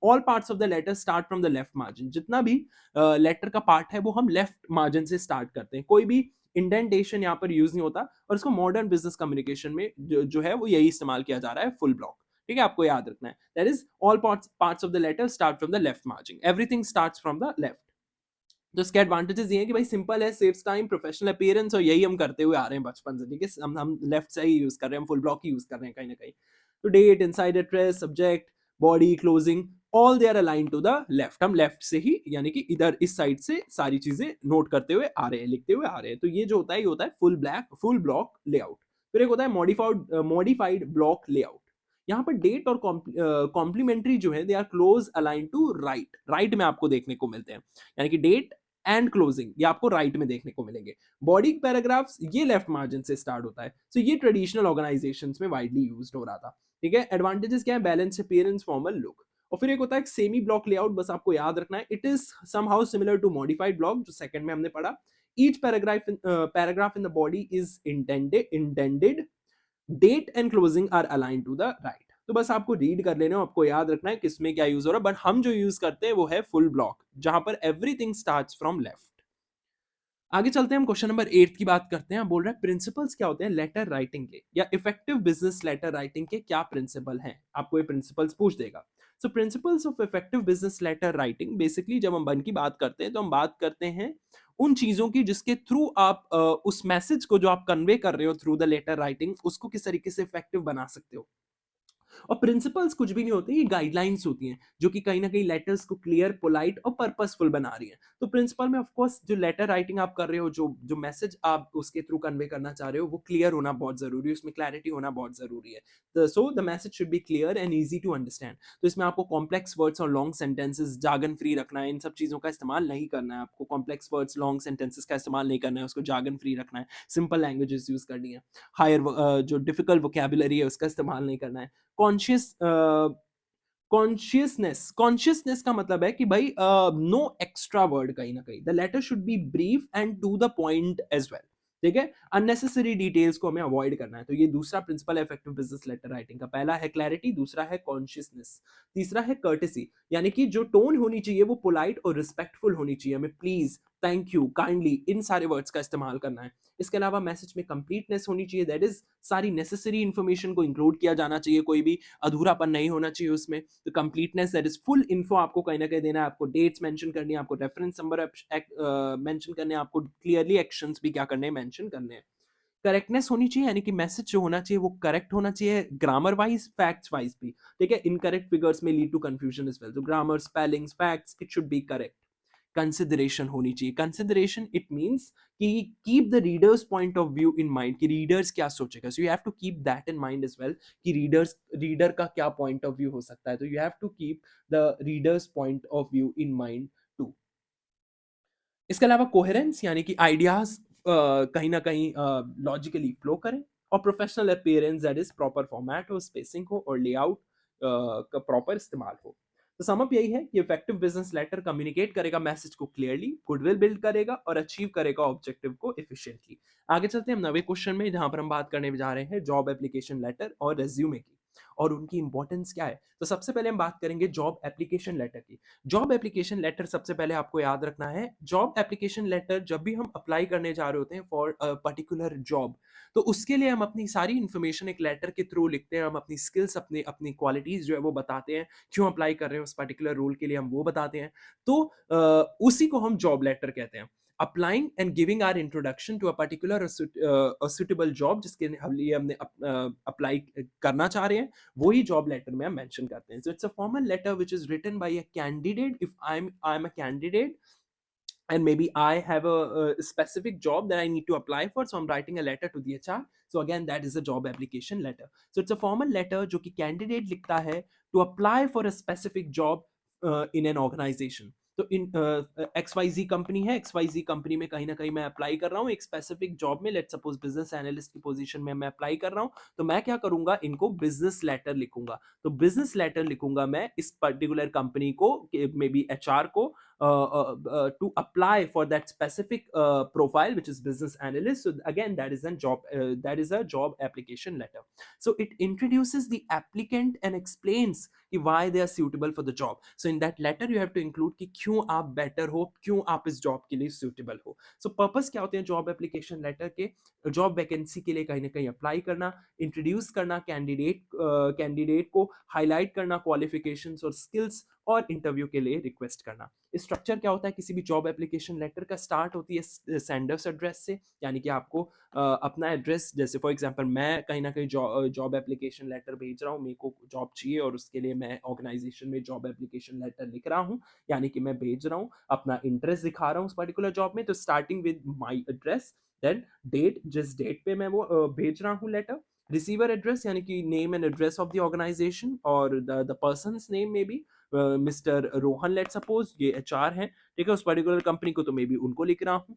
all parts of the letter start from the left margin, जितना भी लेटर का पार्ट है वो हम लेफ्ट मार्जिन से स्टार्ट करते हैं, कोई भी इंडेंटेशन यहाँ पर यूज नहीं होता। और इसको मॉडर्न बिजनेस कम्युनिकेशन में जो है वो यही इस्तेमाल किया जा रहा है, फुल ब्लॉक, ठीक है, आपको याद रखना है। That is all parts of the letter start from the left margin, everything starts from the left. तो इसके एडवांटेजेस ये हैं कि भाई सिंपल है, सेव्स टाइम, प्रोफेशनल अपीयरेंस, और यही हम करते हुए आ रहे हैं बचपन से, ठीक है, हम लेफ्ट से ही यूज कर रहे हैं, हम फुल ब्लॉक ही यूज कर रहे हैं कहीं ना कहीं। तो date, inside address, subject, body, closing, all they are align to the left, हम लेफ्ट से ही यानी कि इधर इस साइड से सारी चीजें नोट करते हुए आ रहे हैं, लिखते हुए आ रहे हैं। तो ये जो होता है ये होता है फुल ब्लॉक लेआउट। फिर एक होता है मॉडिफाइड ब्लॉक लेआउट। यहाँ पर डेट और कॉम्प्लीमेंट्री जो है they are close align to right, right में आपको देखने को मिलते हैं, यानी कि डेट एंड क्लोजिंग ये आपको राइट में देखने को मिलेंगे। बॉडी पैराग्राफ्स ये लेफ्ट मार्जिन से स्टार्ट होता है। सो ये ट्रेडिशनल ऑर्गेनाइजेशंस में वाइडली यूज्ड हो रहा था, ठीक है। एडवांटेजेस क्या है? Balance appearance, formal look. और फिर एक होता है सेमी ब्लॉक लेआउट, बस आपको याद रखना है, it is somehow similar to modified block जो सेकंड में हमने पढ़ा। Each paragraph in the body is intended date and closing are align to the right. तो बस आपको रीड कर लेना, आपको याद रखना है किसमें क्या यूज हो रहा है, बट हम जो यूज करते हैं वो है फुल ब्लॉक, जहां पर एवरीथिंग स्टार्ट्स फ्रॉम लेफ्ट। आगे चलते हैं, हम क्वेश्चन नंबर 8 की बात करते हैं। बोल रहा है प्रिंसिपल्स क्या होते हैं लेटर राइटिंग के, या इफेक्टिव बिजनेस लेटर राइटिंग के क्या प्रिंसिपल हैं, आपको ये प्रिंसिपल्स पूछ देगा। So principles of effective business letter writing, basically जब हम बन की बात करते हैं तो हम बात करते हैं उन चीजों की जिसके थ्रू आप उस मैसेज को जो आप कन्वे कर रहे हो थ्रू द लेटर राइटिंग, उसको किस तरीके से इफेक्टिव बना सकते हो। और प्रिंसिपल्स कुछ भी नहीं होते, ये गाइडलाइंस होती हैं जो कि कहीं ना कहीं लेटर्स को क्लियर, पोलाइट और पर्पसफुल बना रही हैं। तो प्रिंसिपल में ऑफ कोर्स जो लेटर राइटिंग आप कर रहे हो, जो जो मैसेज आप उसके थ्रू कन्वे करना चाह रहे हो, वो क्लियर होना बहुत जरूरी है, उसमें क्लैरिटी होना बहुत जरूरी है। So the message should be clear and easy to understand. तो इसमें आपको कॉम्प्लेक्स वर्ड्स और लॉन्ग सेंटेंसेस जार्गन फ्री रखना है, इन सब चीजों का इस्तेमाल नहीं करना है आपको। कॉम्प्लेक्स वर्ड्स, लॉन्ग सेंटेंसेस का इस्तेमाल नहीं करना है, उसको जार्गन फ्री रखना है, सिंपल लैंग्वेजेस यूज करनी है। हायर जो डिफिकल्ट वोकेबुलरी है उसका इस्तेमाल नहीं करना है। कॉन्शियस कॉन्शियसनेस का मतलब है कि भाई नो एक्स्ट्रा वर्ड, कहीं ना कहीं the letter should be brief and to the point as well. ठीक है, अननेसेसरी डिटेल्स को हमें अवॉइड करना है। तो ये दूसरा प्रिंसिपल है इफेक्टिव बिजनेस लेटर राइटिंग का। पहला है क्लैरिटी, दूसरा है कॉन्शियसनेस, तीसरा है कर्टेसी, यानी कि जो टोन होनी चाहिए वो पोलाइट और रिस्पेक्टफुल होनी चाहिए। हमें प्लीज, थैंक यू, काइंडली, इन सारे वर्ड्स का इस्तेमाल करना है। इसके अलावा मैसेज में कंप्लीटनेस होनी चाहिए, दैट इज सारी नेसेसरी इंफॉर्मेशन को इंक्लूड किया जाना चाहिए, कोई भी अधूरापन नहीं होना चाहिए उसमें। तो completeness, that is full info आपको कहीं ना कहीं देना है, आपको डेट्स मेंशन करनी है, आपको रेफरेंस नंबर मेंशन करने हैं, आपको क्लियरली एक्शंस भी क्या करने हैं, मेंशन करने हैं। करेक्टनेस होनी चाहिए, यानी कि मैसेज जो होना चाहिए वो करेक्ट होना चाहिए, ग्रामर वाइज, फैक्ट्स वाइज भी। ठीक है, इनकरेक्ट फिगर्स में lead to confusion as well. तो grammar, spellings, facts, it should be correct. Consideration होनी चाहिए। कंसिडरेशन इट मींस कि keep the reader's point of view in mind, कि रीडर्स क्या सोचेगा। So you have to keep that in mind as well, कि रीडर का क्या पॉइंट ऑफ व्यू हो सकता है। तो you have to keep the reader's point of view in mind too. इसके अलावा कोहेरेंस, यानी कि आइडियाज कहीं ना कहीं लॉजिकली फ्लो करें। और professional appearance, that is proper format हो, स्पेसिंग हो और लेआउट का प्रॉपर इस्तेमाल हो। तो समअप यही है कि इफेक्टिव बिजनेस लेटर कम्युनिकेट करेगा मैसेज को क्लियरली, गुडविल बिल्ड करेगा और अचीव करेगा ऑब्जेक्टिव को एफिशिएंटली। आगे चलते हैं हम नवे क्वेश्चन में, जहां पर हम बात करने जा रहे हैं जॉब एप्लीकेशन लेटर और रेज्यूमे की, और उनकी इंपॉर्टेंस क्या है। तो सबसे पहले हम बात करेंगे जॉब एप्लीकेशन लेटर की। जॉब एप्लीकेशन लेटर, सबसे पहले आपको याद रखना है, जॉब एप्लीकेशन लेटर जब भी हम अप्लाई करने जा रहे होते हैं फॉर अ पर्टिकुलर जॉब, तो उसके लिए हम अपनी सारी इंफॉर्मेशन एक लेटर के थ्रू लिखते हैं। हम अपनी स्किल्स, अपनी अपनी क्वालिटीज जो है वो बताते हैं, क्यों अप्लाई कर रहे हैं उस पर्टिकुलर रोल के लिए, हम वो बताते हैं। तो उसी को हम जॉब लेटर कहते हैं। Applying and giving our introduction to a particular suitable job, जिसके लिए हमने अप्लाई करना चाह रहे हैं, वही जॉब लेटर में हम मेंशन करते हैं। So it's a formal letter which is written by a candidate. If I am a candidate and maybe I have a specific job that I need to apply for, so I'm writing a letter to the HR. So again, that is a job application letter. So it's a formal letter जो कि candidate लिखता है to apply for a specific job in an organization. तो इन एक्स वाई जी कंपनी है, एक्स वाई जी कंपनी में कहीं ना कहीं मैं अप्लाई कर रहा हूँ एक स्पेसिफिक जॉब में। लेट सपोज बिजनेस एनालिस्ट की पोजीशन में मैं अप्लाई कर रहा हूँ, तो मैं क्या करूंगा, इनको बिजनेस लेटर लिखूंगा। तो बिजनेस लेटर लिखूंगा मैं इस पर्टिकुलर कंपनी को, मे बी एच आर को, to apply for that specific profile which is business analyst. So again, that is a job application letter. So it introduces the applicant and explains कि why they are suitable for the job. So in that letter you have to include कि क्यों आप better हो, क्यों आप इस job के लिए suitable हो. So purpose क्या होते हैं job application letter के, job vacancy के लिए कहीं ना कहीं apply करना, introduce करना कैंडिडेट को, highlight करना qualifications और skills, और इंटरव्यू के लिए रिक्वेस्ट करना। स्ट्रक्चर क्या होता है किसी भी जॉब एप्लीकेशन लेटर का, स्टार्ट होती है सेंडर्स एड्रेस से, यानी कि आपको अपना एड्रेस, जैसे फॉर एग्जांपल मैं कहीं ना कहीं जॉब एप्लीकेशन लेटर भेज रहा हूँ, मेरे को जॉब चाहिए और उसके लिए मैं ऑर्गेनाइजेशन में जॉब एप्लीकेशन लेटर लिख रहा हूँ, यानी कि मैं भेज रहा हूँ, अपना इंटरेस्ट दिखा रहा हूँ उस पर्टिकुलर जॉब में। तो starting with my address, then date, जिस डेट पे मैं वो भेज रहा हूँ लेटर, रिसीवर एड्रेस यानी कि name and address of the organization, और द पर्सनस नेम में भी मिस्टर रोहन, लेट सपोज ये एचआर हैं, ठीक है, उस पर्टिकुलर कंपनी को, तो मे बी उनको लिख रहा हूँ,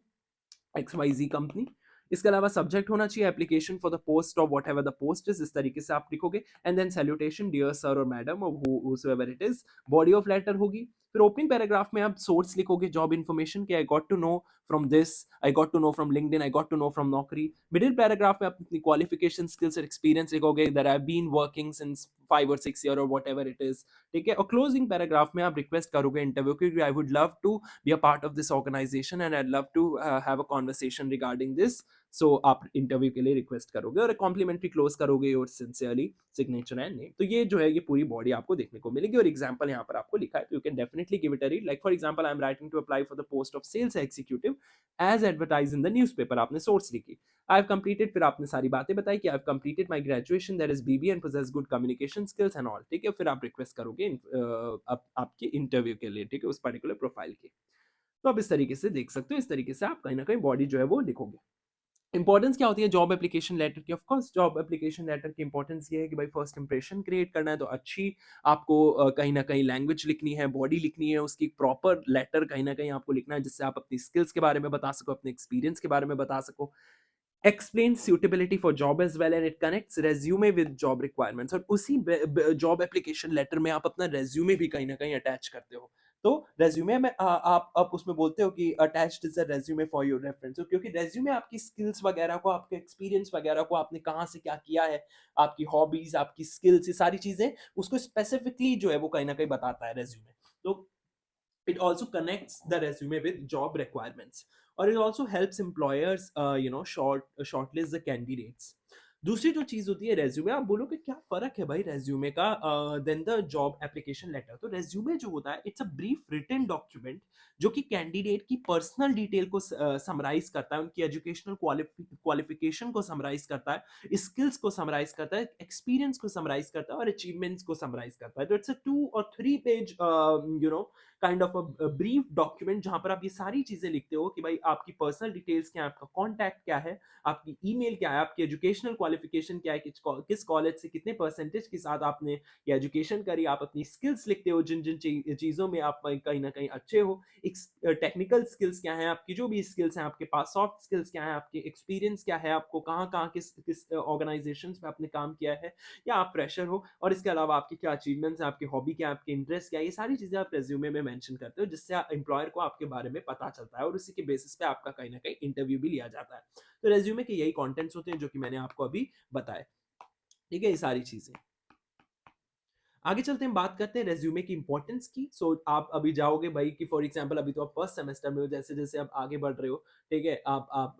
एक्स वाई जी कंपनी। इसके अलावा सब्जेक्ट होना चाहिए एप्लीकेशन फॉर द पोस्ट और व्हाटएवर द पोस्ट इज, इस तरीके से आप लिखोगे। And then salutation dear sir और मैडम और whoever it is. Body of letter होगी। फिर ओपनिंग पैराग्राफ में आप सोर्स लिखोगे, जॉब इन्फॉर्मेशन के, I got to know from this, I got to know from LinkedIn, I got to know from Naukri. Middle paragraph में आप अपनी क्वालिफिकेशन, स्किल्स और एक्सपीरियंस लिखोगे, that I been working since 5 or 6 year और व्हाटएवर इट इज। ठीक है। और क्लोजिंग पैराग्राफ में आप रिक्वेस्ट करोगे इंटरव्यू की, I would love to be a part of this organization and I love to have a conversation regarding this. So आप इंटरव्यू के लिए रिक्वेस्ट करोगे और कॉम्प्लीमेंट्री क्लोज करोगे your sincerely signature and name. तो ये जो है ये पूरी बॉडी आपको देखने को मिलेगी और एग्जांपल यहाँ पर आपको लिखा है, तो you can definitely give it a read. Like for example, I am writing to apply for the post of sales executive as advertise in the newspaper, आपने सोर्स लिखी। आई हैव कंप्लीटेड, फिर आपने सारी बातें बताई कि I have completed my graduation, that is BBA and possess good communication skills and all. ठीक है। फिर आप रिक्वेस्ट करोगे आपके इंटरव्यू के लिए, ठीक है, उस पर्टिकुलर प्रोफाइल की। तो आप इस तरीके से देख सकते हो, इस तरीके से आप कहीं ना कहीं बॉडी जो है वो लिखोगे। इंपॉर्टेंस क्या होती है जॉब एप्लीकेशन लेटर की? Of course job application letter की इंपॉर्टेंस ये है कि भाई फर्स्ट इंप्रेशन क्रिएट करना है, तो अच्छी आपको कहीं ना कहीं लैंग्वेज लिखनी है, बॉडी लिखनी है, उसकी प्रॉपर लेटर कहीं ना कहीं आपको लिखना है, जिससे आप अपनी स्किल्स के बारे में बता सको, अपने एक्सपीरियंस के बारे में बता सको। Explain suitability for job as well and it connects resume with job requirements, और उसी जॉब एप्लीकेशन लेटर में आप अपना रेज्यूमे भी कहीं ना कहीं अटैच करते हो। तो रेज्यूमे में आप उसमें बोलते हो कि attached is a resume for your reference, क्योंकि रेज्यूमे आपकी स्किल्स वगैरह को, आपके एक्सपीरियंस वगैरह को, आपने कहाँ से क्या किया है, आपकी हॉबीज, आपकी स्किल्स, ये सारी चीजें उसको स्पेसिफिकली जो है वो कहीं ना कहीं बताता है रेज्यूमे। तो it also connects the resume with job requirements, or it also helps employers shortlist the candidates। दूसरी जो चीज होती है रेज्यूमे, आप बोलोगे क्या फर्क है भाई रेज्यूमे का then the job application letter? तो रेज्यूमे जो होता है it's a brief written document जो कि कैंडिडेट की पर्सनल डिटेल को समराइज करता है, उनकी एजुकेशनल क्वालिफिकेशन को समराइज करता है, स्किल्स को समराइज करता है, एक्सपीरियंस को समराइज करता है और अचीवमेंट्स को समराइज करता है। तो it's a 2 or 3 page kind of a brief document जहां पर आप ये सारी चीजें लिखते हो कि भाई आपकी पर्सनल डिटेल्स क्या है, आपका कॉन्टैक्ट क्या है, आपकी ईमेल क्या है, आपकी एजुकेशनल क्वालिफिकेशन क्या है, किस कॉलेज से कितने परसेंटेज के साथ आपने ये एजुकेशन करी, आप अपनी स्किल्स लिखते हो जिन जिन चीजों में आप कहीं ना कहीं अच्छे हो, टेक्निकल स्किल्स क्या है आपकी, जो भी स्किल्स हैं आपके पास, सॉफ्ट स्किल्स क्या है आपके, एक्सपीरियंस क्या है, आपको कहाँ कहाँ किस किस ऑर्गेनाइजेशन में आपने काम किया है, या आप फ्रेशर हो, और इसके अलावा आपकी क्या अचीवमेंट्स हैं, आपकी हॉबी क्या है, आपके इंटरेस्ट क्या है, ये सारी चीजें आप रेज्यूमे में मेंशन करते हो, जिससे एम्प्लॉयर को आपके बारे में पता चलता है और उसी के बेसिस पे आपका कहीं ना कहीं इंटरव्यू भी लिया जाता है। तो रेज्यूमे के यही कंटेंट्स होते हैं जो कि मैंने आपको अभी बताए। ठीक है, ये सारी चीजें। आगे चलते हैं, बात करते हैं रेज्यूमे की इंपॉर्टेंस की। आप अभी जाओगे भाई कि फॉर एग्जांपल अभी तो आप फर्स्ट सेमेस्टर में हो, जैसे जैसे आप आगे बढ़ रहे हो, ठीक है, आप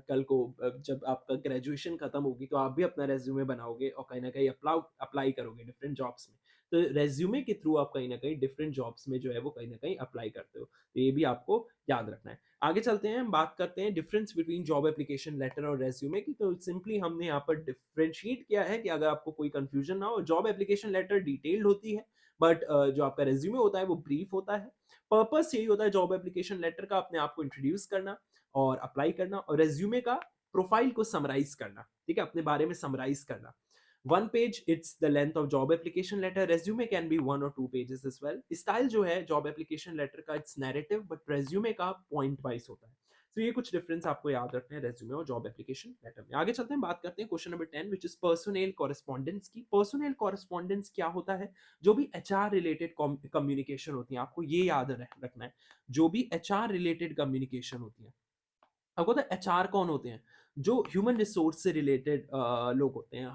कल को जब आपका ग्रेजुएशन खत्म होगी तो आप भी अपना रेज्यूमे बनाओगे और कहीं ना कहीं अप्लाई अप्लाई करोगे डिफरेंट जॉब्स में। तो रेज्यूमे के थ्रू आप कहीं ना कहीं डिफरेंट जॉब्स में जो है वो कहीं ना कहीं अप्लाई करते हो, तो ये भी आपको याद रखना है। आगे चलते हैं, हम बात करते हैं difference between job application letter और रेज्यूमे की। तो सिंपली हमने यहाँ पर डिफरेंशिएट किया है कि अगर आपको कोई कंफ्यूजन ना हो, जॉब एप्लीकेशन लेटर डिटेल्ड होती है, बट जो आपका रेज्यूमे होता है वो ब्रीफ होता है। पर्पस यही होता है जॉब एप्लीकेशन लेटर का, अपने आप को इंट्रोड्यूस करना और अप्लाई करना, और रेज्यूमे का प्रोफाइल को समराइज करना, ठीक है, अपने बारे में समराइज करना। 1 page it's the length of job application letter, resume can be 1 or 2 pages as well. Style जो है जॉब एप्लीकेशन लेटर का इट्स नैरेटिव, बट रेज्यूमे का पॉइंट वाइज होता है। तो ये कुछ डिफरेंस आपको याद रखने हैं रेज्यूमे और जॉब एप्लीकेशन लेटर में। आगे चलते हैं, बात करते हैं question number 10 which is personnel correspondence की। पर्सोनेल कॉरेस्पॉन्डेंस क्या होता है? जो भी एचआर रिलेटेड कम्युनिकेशन होती है, आपको ये याद रखना है, जो भी एचआर रिलेटेड कम्युनिकेशन होती है। आपको पता है एचआर कौन होते हैं? जो ह्यूमन रिसोर्स से रिलेटेड लोग होते हैं।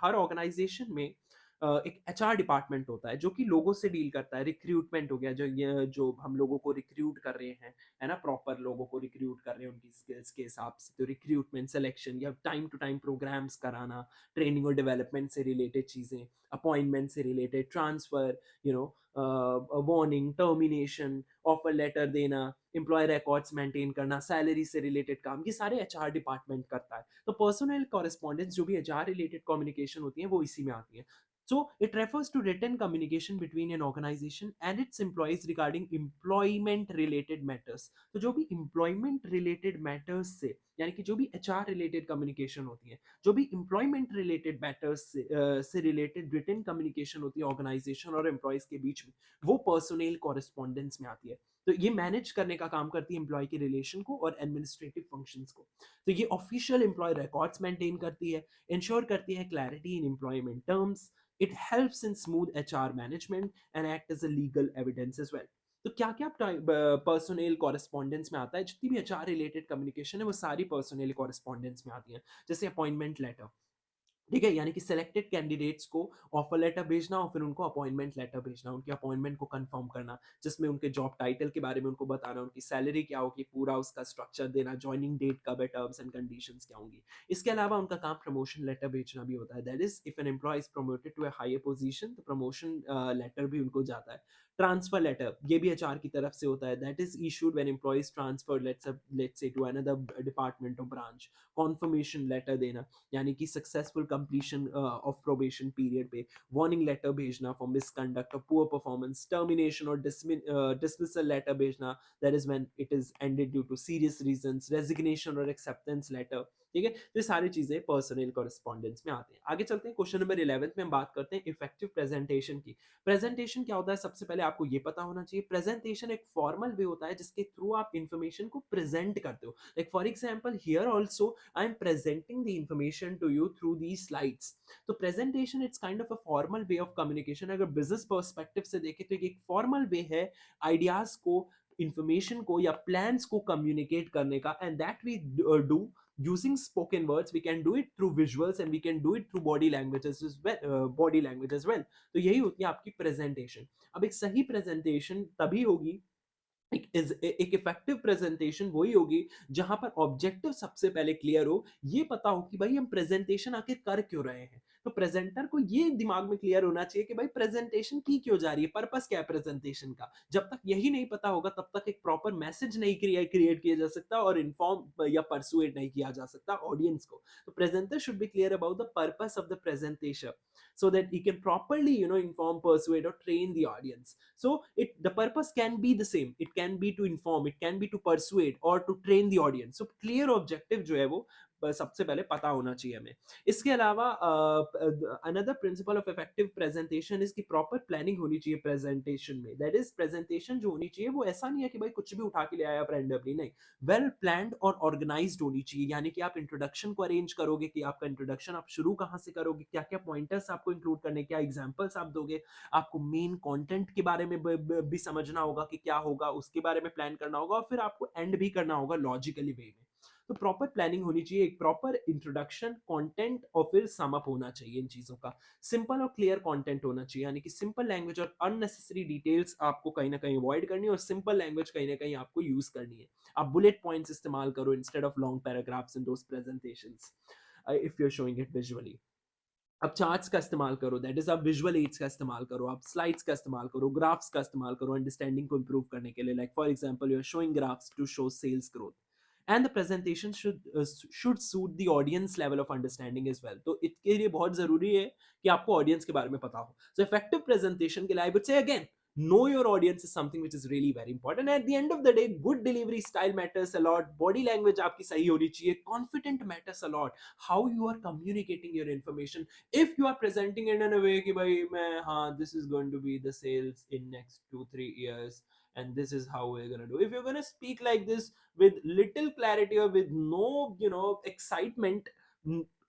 हर ऑर्गेनाइजेशन में एक एचआर डिपार्टमेंट होता है जो कि लोगों से डील करता है। रिक्रूटमेंट हो गया, जो हम लोगों को रिक्रूट कर रहे हैं, है ना, प्रॉपर लोगों को रिक्रूट कर रहे हैं उनकी स्किल्स के हिसाब से। तो रिक्रूटमेंट, सिलेक्शन, या टाइम टू टाइम प्रोग्राम्स कराना, ट्रेनिंग और डेवलपमेंट से रिलेटेड चीज़ें, अपॉइंटमेंट से related, transfer, you know, warning, termination, offer letter देना, एम्प्लॉय रिकॉर्ड्स मेंटेन करना, सैलरी से रिलेटेड काम, ये सारे एचआर डिपार्टमेंट करता है। तो पर्सनल कॉरेस्पॉन्डेंस जो भी एचआर रिलेटेड कम्युनिकेशन होती है वो इसी में आती है। So it refers to written communication between an organization and its employees regarding employment related matters। तो जो भी employment related matters से, यानी कि जो भी HR related communication होती है, जो भी employment related matters से related written communication होती है organization और employees के बीच में, वो personnel correspondence में आती है। तो ये मैनेज करने का काम करती है एम्प्लॉय के रिलेशन को और एडमिनिस्ट्रेटिव फंक्शंस को। तो ये ऑफिशियल एम्प्लॉय रिकॉर्ड्स मेंटेन करती है, इंश्योर करती है clarity in employment terms, it helps in smooth HR management and act as a legal evidence as well. तो क्या क्या पर्सोनेल कॉरेस्पॉन्डेंस में आता है, जितनी भी एचआर रिलेटेड कम्युनिकेशन है वो सारी पर्सोनेल कॉरेस्पॉन्डेंस में आती है। जैसे अपॉइंटमेंट लेटर, ठीक है, यानी कि सिलेक्टेड कैंडिडेट्स को ऑफर लेटर भेजना और फिर उनको अपॉइंटमेंट लेटर भेजना, उनकी अपॉइंटमेंट को कंफर्म करना, जिसमें उनके जॉब टाइटल के बारे में उनको बताना, उनकी सैलरी क्या होगी, पूरा उसका स्ट्रक्चर देना, ज्वाइनिंग डेट कब है, टर्म्स एंड कंडीशंस क्या होंगी। इसके अलावा उनका काम प्रमोशन लेटर भेजना भी होता है, that is if an employee is promoted to a higher position तो प्रमोशन लेटर भी उनको जाता है। ट्रांसफर लेटर ये भी एचआर की तरफ से होता है, that is issued when employee is transferred let's say to another department और ब्रांच। कॉन्फर्मेशन लेटर देना, यानी कि successful completion of probation period पे वार्निंग लेटर भेजना फॉर मिसकंडक्ट और पुअर परफॉर्मेंस, टर्मिनेशन और डिसमिसल लेटर भेजना, that is when it is ended due to serious reasons, resignation और एक्सेप्टेंस लेटर। ठीक है, तो ये सारी चीजें पर्सनल कॉरेस्पॉन्डेंस में आते हैं। आगे चलते हैं, क्वेश्चन नंबर 11 में हम बात करते हैं इफेक्टिव प्रेजेंटेशन की। प्रेजेंटेशन क्या होता है, सबसे पहले आपको ये पता होना चाहिए, प्रेजेंटेशन एक फॉर्मल वे होता है जिसके थ्रू आप इंफॉर्मेशन को प्रेजेंट करते हो। Like for example here also I am presenting the information to you through these slides. तो presentation it's kind of a formal way of communication। अगर business perspective से देखें तो एक formal way है ideas को, information को या plans को communicate करने का, and that we do using spoken words, we can do it through visuals and we can do it through body languages as well, body language as well। तो यही होती है आपकी presentation। अब एक सही presentation तभी होगी, एक इफेक्टिव प्रेजेंटेशन वही होगी जहां पर ऑब्जेक्टिव सबसे पहले क्लियर हो, ये पता हो कि भाई हम प्रेजेंटेशन आखिर कर क्यों रहे हैं। तो प्रेजेंटर को ये दिमाग में क्लियर होना चाहिए कि भाई प्रेजेंटेशन की क्यों जा रही है, पर्पस क्या है प्रेजेंटेशन का। जब तक यही नहीं पता होगा तब तक एक प्रॉपर मैसेज नहीं क्रिएट किया जा सकता और इन्फॉर्म या परसुएट नहीं किया जा सकता ऑडियंस को। तो presenter should be clear about the purpose of the presentation so that he can properly inform, persuade or train the audience। So the purpose can be the same, it can be to inform, it can be to persuade or to train the audience। so clear objective जो है वो सबसे पहले पता होना चाहिए हमें। इसके अलावा another principle of effective presentation is की प्रॉपर प्लानिंग होनी चाहिए प्रेजेंटेशन में। दैट इज प्रेजेंटेशन जो होनी चाहिए वो ऐसा नहीं है कि भाई कुछ भी उठा के ले आया रैंडमली, नहीं, वेल प्लान्ड और ऑर्गेनाइज्ड होनी चाहिए। यानी कि आप इंट्रोडक्शन को अरेंज करोगे कि आपका इंट्रोडक्शन आप शुरू कहाँ से करोगे, क्या क्या पॉइंटर्स आपको इंक्लूड करने, क्या एग्जांपल्स आप दोगे, आपको मेन कंटेंट के बारे में भी समझना होगा कि क्या होगा, उसके बारे में प्लान करना होगा और फिर आपको एंड भी करना होगा लॉजिकली वे में। तो प्रॉपर प्लानिंग होनी चाहिए, एक प्रॉपर इंट्रोडक्शन, कंटेंट और फिर सम अप होना चाहिए इन चीजों का। सिंपल और क्लियर कंटेंट होना चाहिए, यानी कि सिंपल लैंग्वेज और अननेसेसरी डिटेल्स आपको कहीं ना कहीं अवॉइड करनी है और सिंपल लैंग्वेज कहीं ना कहीं आपको यूज करनी है। आप बुलेट पॉइंट्स इस्तेमाल करो instead of long paragraphs in those presentations if you are showing it visually. आप चार्ट्स का इस्तेमाल करो, दैट इज आप विजुअल एड्स का इस्तेमाल करो, आप स्लाइड्स का इस्तेमाल करो, ग्राफ्स का इस्तेमाल करो अंडरस्टैंडिंग को इंप्रूव करने के लिए। Like for example you are showing graphs to show sales growth and the presentation should suit the audience level of understanding as well. तो इसके लिए बहुत जरूरी है कि आपको ऑडियंस के बारे में पता हो। सो इफेक्टिव प्रेजेंटेशन के लिए आई वुड से again know your audience is something which is really very important। At the end of the day good delivery style matters a lot, body language आपकी सही होनी चाहिए, confident matters a lot, how you are communicating your information। if you are presenting it in a way कि भाई मैं हाँ this is going to be the sales in next 2-3 years and this is how we're gonna do, if you're gonna speak like this with little clarity or with no excitement,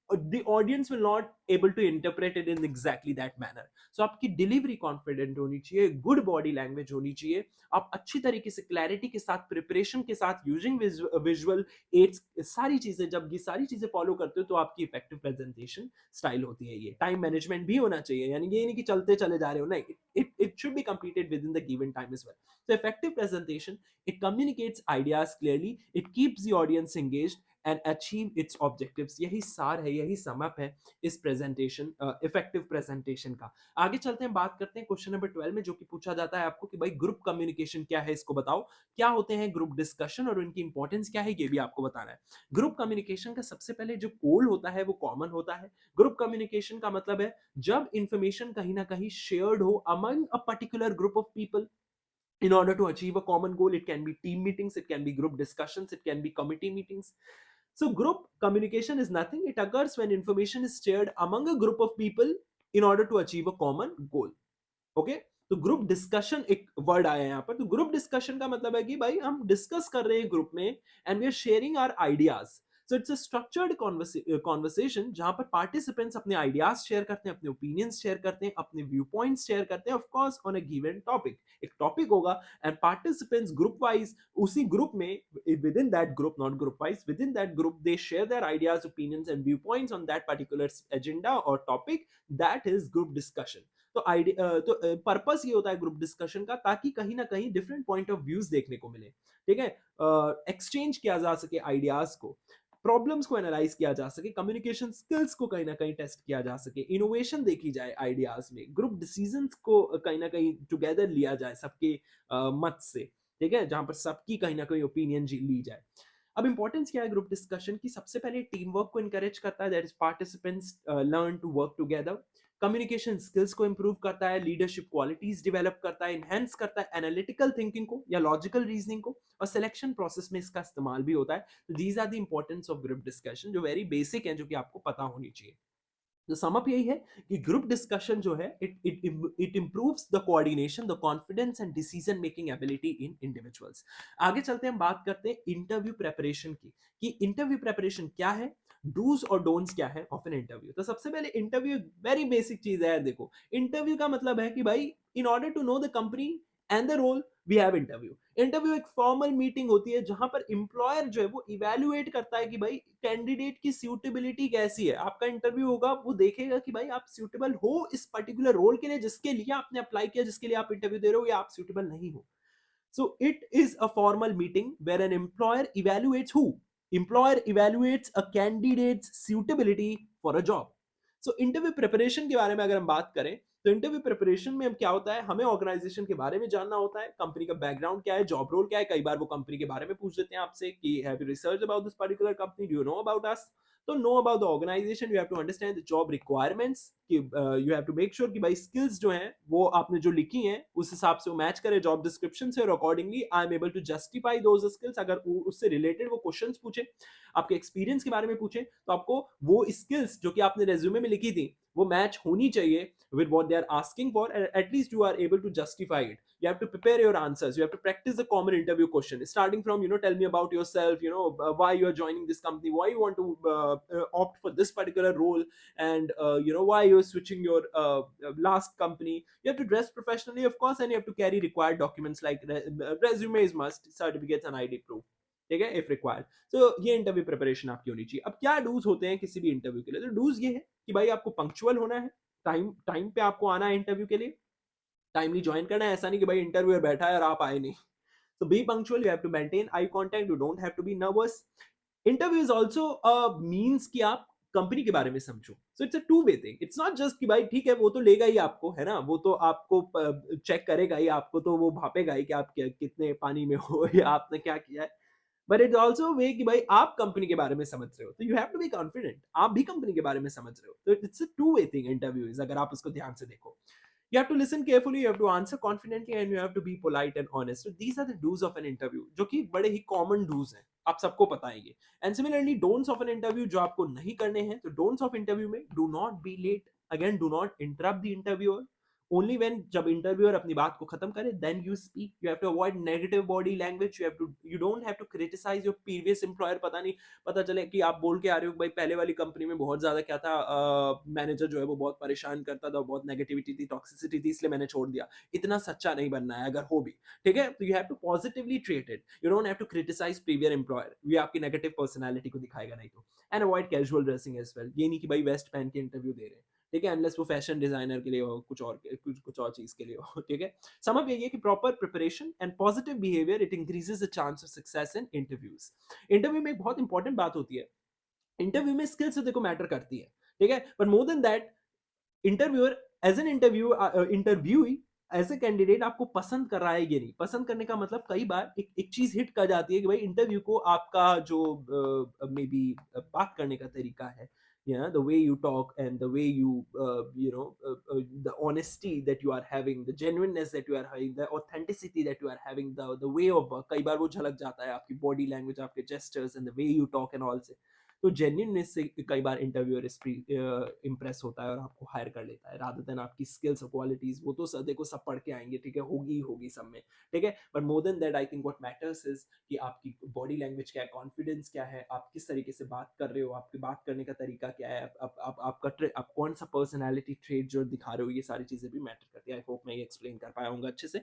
the audience will not able to interpret it in exactly that manner। so आपकी डिलीवरी कॉन्फिडेंट होनी चाहिए, गुड बॉडी लैंग्वेज होनी चाहिए, आप अच्छी तरीके से क्लैरिटी के साथ प्रिपरेशन के साथ यूजिंग विजुअल एड्स, सारी चीजें जब ये सारी चीजें फॉलो करते हो तो आपकी इफेक्टिव प्रेजेंटेशन स्टाइल होती है। ये टाइम मैनेजमेंट भी होना चाहिए, यानी ये नहीं कि चलते चले जा रहे हो, नहीं, it should be completed within the given time as well। so effective presentation, it communicates ideas clearly, it keeps the audience engaged and achieve its objectives। यही सार है, यही समअप है इस प्रेजेंटेशन, इफेक्टिव प्रेजेंटेशन का। आगे चलते हैं, बात करते हैं क्वेश्चन नंबर 12 में, जो कि पूछा जाता है आपको कि भाई ग्रुप कम्युनिकेशन क्या है, इसको बताओ। क्या होते हैं ग्रुप डिस्कशन और उनकी इंपॉर्टेंस क्या है, ये भी आपको बताना है। ग्रुप कम्युनिकेशन का सबसे पहले जो गोल होता है वो कॉमन होता है। ग्रुप कम्युनिकेशन का मतलब है जब इंफॉर्मेशन कहीं ना कहीं शेयर्ड हो among a particular group of people in order to achieve a common goal। it can be team meetings, it can be group discussions, it can be committee meetings। so group communication is nothing, it occurs when information is shared among a group of people in order to achieve a common goal। okay, तो ग्रुप डिस्कशन एक वर्ड आया है यहाँ पर। तो ग्रुप डिस्कशन का मतलब है कि भाई हम डिस्कस कर रहे हैं ग्रुप में and we are sharing our ideas. So it's a structured conversation जहां पर पार्टिसिपेंट्स अपने आइडियाज शेयर करते हैं, अपने ओपिनियंस शेयर करते हैं, अपने व्यू पॉइंट्स शेयर करते हैं, of course on a given topic. एक टॉपिक होगा एंड पार्टिसिपेंट्स ग्रुप वाइज उसी ग्रुप में, within that group, not group wise, within that group they share their ideas, opinions and viewpoints on that particular agenda or topic. That is group discussion. तो आइडिया तो पर्पस ये होता है ग्रुप डिस्कशन का, ताकि कहीं ना कहीं डिफरेंट पॉइंट ऑफ व्यूज देखने को मिले, ठीक है, एक्सचेंज किया जा सके आइडियाज को, प्रॉब्लम्स को एनालाइज किया जा सके, कम्युनिकेशन स्किल्स को कहीं ना कहीं टेस्ट किया जा सके, इनोवेशन देखी जाए आइडियाज में, ग्रुप डिसीजंस को कहीं ना कहीं टुगेदर लिया जाए सबके मत से, ठीक है, जहां पर सबकी कहीं ना कहीं ओपिनियन ली जाए। अब इंपॉर्टेंस क्या है ग्रुप डिस्कशन की? सबसे पहले टीम वर्क को इनकरेज करता है, that is participants learn to work together. Communication skills को इंप्रूव करता है, लीडरशिप क्वालिटीज डेवलप करता है, इनहेंस करता है एनालिटिकल थिंकिंग को या लॉजिकल रीजनिंग को, और सिलेक्शन प्रोसेस में इसका इस्तेमाल भी होता है। तो these are the importance of group discussion, जो वेरी बेसिक है, जो कि आपको पता होनी चाहिए। तो समअप यही है कि ग्रुप डिस्कशन जो है it improves the coordination, the confidence and decision making ability in individuals. आगे चलते हैं, हम बात करते हैं इंटरव्यू प्रेपरेशन की, कि इंटरव्यू प्रेपरेशन क्या है, डूज और डोंट्स क्या है ऑफ एन इंटरव्यू। तो सबसे पहले इंटरव्यू वेरी बेसिक चीज है। देखो, इंटरव्यू का मतलब है कि भाई in order to know the company and the role we have interview. Interview एक फॉर्मल मीटिंग होती है जहां पर एम्प्लॉयर जो है वो इवेल्युएट करता है कि भाई कैंडिडेट की सूटेबिलिटी कैसी है। आपका इंटरव्यू होगा, वो देखेगा कि भाई आप सूटेबल हो इस पर्टिकुलर रोल के लिए जिसके लिए आपने अप्लाई किया, जिसके लिए आप इंटरव्यू दे रहे हो, या आप सूटेबल नहीं हो। So it is a formal meeting where an employer evaluates who? Employer evaluates a candidate's suitability for a job. So interview preparation के बारे में अगर हम बात करें, तो इंटरव्यू प्रिपरेशन में हम क्या होता है, हमें ऑर्गेनाइजेशन के बारे में जानना होता है, कंपनी का बैकग्राउंड क्या है, जॉब रोल क्या है। कई बार वो कंपनी के बारे में पूछ देते हैं आपसे कि have you research about this particular company, do you know about us. तो know about the organization, you have to understand the job requirements, कि you have to make sure कि भाई स्किल्स जो हैं वो आपने जो लिखी हैं उस हिसाब से वो मैच करे जॉब डिस्क्रिप्शन से, और accordingly I am able to justify those skills. अगर उससे रिलेटेड वो क्वेश्चंस पूछे, आपके एक्सपीरियंस के बारे में पूछे, तो आपको वो स्किल्स जो कि आपने रेज्यूमे में लिखी थी वो मैच होनी चाहिए with what they are asking for, and at least you are able to justify it. You have to prepare your answers, you have to practice the common interview question, starting from, tell me about yourself, why you are joining this company, why you want to opt for this particular role, and why you're switching your last company. You have to dress professionally, of course, and you have to carry required documents like resume is must, certificates and ID proof, ठीक है, इफ रिक्वायर्ड। तो ये इंटरव्यू प्रिपरेशन आपकी होनी चाहिए। अब क्या डूज होते हैं किसी भी इंटरव्यू के लिए? तो डूज ये है कि भाई आपको पंक्चुअल होना है, टाइम टाइम पे आपको आना है इंटरव्यू के लिए, टाइमली ज्वाइन करना है। ऐसा नहीं कि भाई इंटरव्यू बैठा है और आप आए नहीं। So be punctual, you have to maintain eye contact, you don't have to be nervous. Interview is also a means कि आप कंपनी के बारे में समझो। सो it's a two way thing, it's not just कि भाई ठीक है वो तो लेगा ही आपको, है ना, वो तो आपको चेक करेगा ही, आपको तो वो भापेगा ही कि आप कितने पानी में हो या आपने क्या किया है। बट इट्स ऑल्सो वे कि भाई आप कंपनी के बारे में समझ रहे हो, तो you have to be confident, आप भी कंपनी के बारे में समझ रहे हो। तो it's a two way thing interview is, अगर आप उसको ध्यान से देखो। You have to listen carefully, you have to answer confidently, and you have to be polite and honest. So these are the do's of an interview, जो कि बड़े ही कॉमन डूज हैं, आप सबको पता है ये। And similarly don'ts of an interview जो आपको नहीं करने हैं, तो डोंट्स ऑफ इंटरव्यू में, do not be late, again do not interrupt the interviewer, only when, जब इंटरव्यूअर अपनी बात को खत्म करे then you speak. You have to avoid negative body language, you don't have to criticise your previous employer. पता चले कि आप बोल के आ रहे हो भाई पहले वाली कंपनी में बहुत ज्यादा क्या था, मैनेजर जो है वो बहुत परेशान करता था, बहुत नेगेटिविटी थी, टॉक्सिसिटी थी, इसलिए मैंने छोड़ दिया। इतना सच्चा नहीं बनना है अगर हो भी, ठीक है। तो you have to positively treat it, you don't have to criticise previous employer, ये आपकी नेगेटिव पर्सनैलिटी को दिखाएगा नहीं। तो and avoid casual dressing as well, ये नहीं कि भाई वेस्ट पहन के इंटरव्यू दे रहे हैं, ठीक है, अनलेस वो फैशन डिजाइनर के लिए हो, कुछ और चीज के लिए हो, ठीक है। समझ यही है कि proper preparation and positive behaviour it increases the chance of success in interviews. Interview में एक बहुत इंपॉर्टेंट बात होती है, इंटरव्यू में स्किल्स तो देखो मैटर करती है, ठीक है, but more than that, interviewer as an interviewee as a candidate आपको पसंद कर रहा है ये नहीं। पसंद करने का मतलब कई बार एक चीज हिट कर जाती है कि भाई इंटरव्यू को आपका जो मे बी बात करने का तरीका है, the way you talk and the way you the honesty that you are having, the genuineness that you are having, the authenticity that you are having, the way of work, कई बार वो झलक जाता है आपकी बॉडी लैंग्वेज, आपके gestures and the way you talk and all से। तो जेन्युइननेस से कई बार इंटरव्यूअर इम्प्रेस होता है और आपको हायर कर लेता है, रादर देन आपकी स्किल्स और क्वालिटीज। वो तो सब देखो, सब पढ़ के आएंगे, ठीक है, होगी ही होगी सब में, ठीक है, but more than that I think what matters is कि आपकी बॉडी लैंग्वेज क्या है, कॉन्फिडेंस क्या है, आप किस तरीके से बात कर रहे हो, आपकी बात करने का तरीका क्या है, आप कौन सा पर्सनैलिटी ट्रेट जो दिखा रहे हो, ये सारी चीजें भी मैटर करती है। आई होप मैं ये एक्सप्लेन कर पाया हूँ अच्छे से।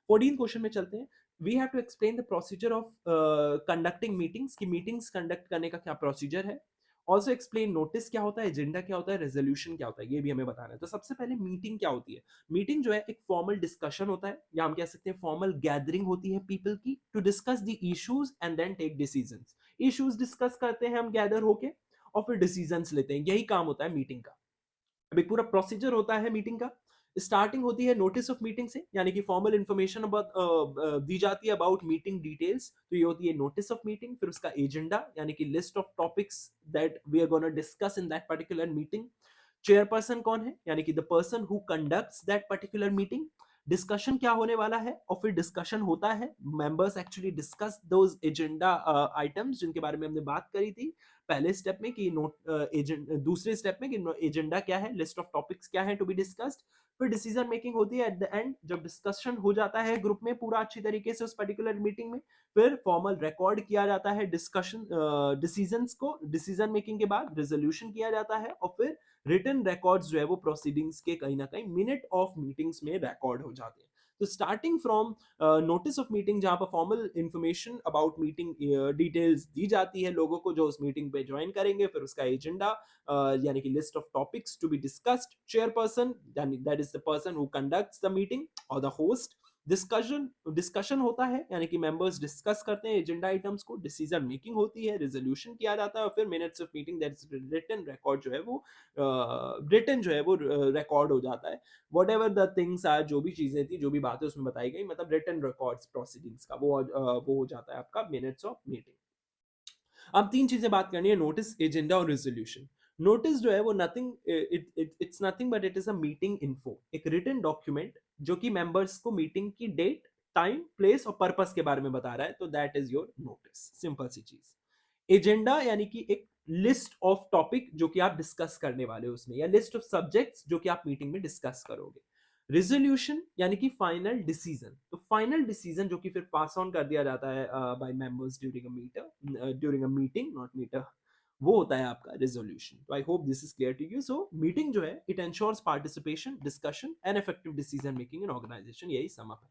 14 क्वेश्चन में चलते हैं। We have to explain the procedure of conducting meetings, की मीटिंग्स कंडक्ट करने का क्या प्रोसीजर है। ऑल्सो एक्सप्लेन नोटिस क्या होता है, एजेंडा क्या होता है, रेजोल्यूशन क्या होता है, ये भी हमें बताना है। तो सबसे पहले मीटिंग क्या होती है। मीटिंग जो है एक फॉर्मल डिस्कशन होता है, या हम कह सकते हैं फॉर्मल गैदरिंग होती है पीपल की, to discuss the issues and then take decisions. Issues discuss करते हैं हम गैदर होके, और फिर डिसीजंस लेते हैं, यही काम होता है मीटिंग का। अब एक पूरा प्रोसीजर होता है मीटिंग का। स्टार्टिंग होती है नोटिस ऑफ मीटिंग से, यानी कि फॉर्मल इंफॉर्मेशन दी जाती है अबाउट मीटिंग डिटेल्स, तो ये होती है नोटिस ऑफ मीटिंग। फिर उसका एजेंडा, यानी कि list of topics that we are gonna discuss in that particular meeting. Chairperson कौन है, यानी कि the person who conducts that particular meeting. Discussion क्या होने वाला है, और फिर डिस्कशन होता है, members actually discuss those agenda items जिनके बारे में हमने बात करी थी पहले स्टेप में, कि नोट एजेंड, दूसरे स्टेप में कि एजेंडा क्या है, लिस्ट ऑफ टॉपिक्स क्या है टू बी डिस्कस्ड। फिर डिसीजन मेकिंग होती है एट द एंड, जब डिस्कशन हो जाता है ग्रुप में पूरा अच्छी तरीके से उस पर्टिकुलर मीटिंग में। फिर फॉर्मल रिकॉर्ड किया जाता है डिस्कशन डिसीजंस को, डिसीजन मेकिंग के बाद रेजोल्यूशन किया जाता है, और फिर रिटन रिकॉर्ड्स जो है वो प्रोसीडिंग्स के कहीं ना कहीं मिनट ऑफ मीटिंग्स में रिकॉर्ड हो जाते हैं। तो starting from notice of meeting, जहां पर formal information about meeting details दी जाती है लोगों को जो उस मीटिंग पे ज्वाइन करेंगे, फिर उसका एजेंडा, यानी कि list of topics to be discussed, chairperson यानी that is the person who conducts the meeting और द होस्ट। डिस्कशन डिस्कशन होता है, यानी कि मेंबर्स डिस्कस करते हैं एजेंडा आइटम्स को, डिसीजन मेकिंग होती है, रेजोल्यूशन किया जाता है, और फिर minutes of meeting that is written record जो है वो रिटन जो है वो रिकॉर्ड हो जाता है। Whatever the things are, जो भी चीजें थी, जो भी बातें उसमें बताई गई, मतलब रिटन रिकॉर्ड्स प्रोसीडिंग्स का वो हो जाता है आपका मिनट्स ऑफ मीटिंग। अब तीन चीजें बात करनी है, नोटिस, एजेंडा और रेजोल्यूशन। नोटिस जो है वो nothing, it's nothing but it is a meeting info, एक रिटन डॉक्यूमेंट जो कि मेंबर्स को मीटिंग की डेट, टाइम, प्लेस और पर्पस के बारे में बता रहा है, तो that is your notice, simple सी चीज। एजेंडा यानी कि एक लिस्ट ऑफ टॉपिक जो कि आप डिस्कस करने वाले हो उसमें, या लिस्ट ऑफ सब्जेक्ट्स जो कि आप मीटिंग में डिस्कस करोगे। रेजोल्यूशन यानी कि फाइनल डिसीजन, तो फाइनल डिसीजन जो कि फिर पास ऑन कर दिया जाता है by members during a meter, during a meeting, not meter, वो होता है आपका रेजोल्यूशन। तो I hope this is clear to you. So meeting जो है it ensures participation, discussion and effective decision making in organisation, यही सम अप है।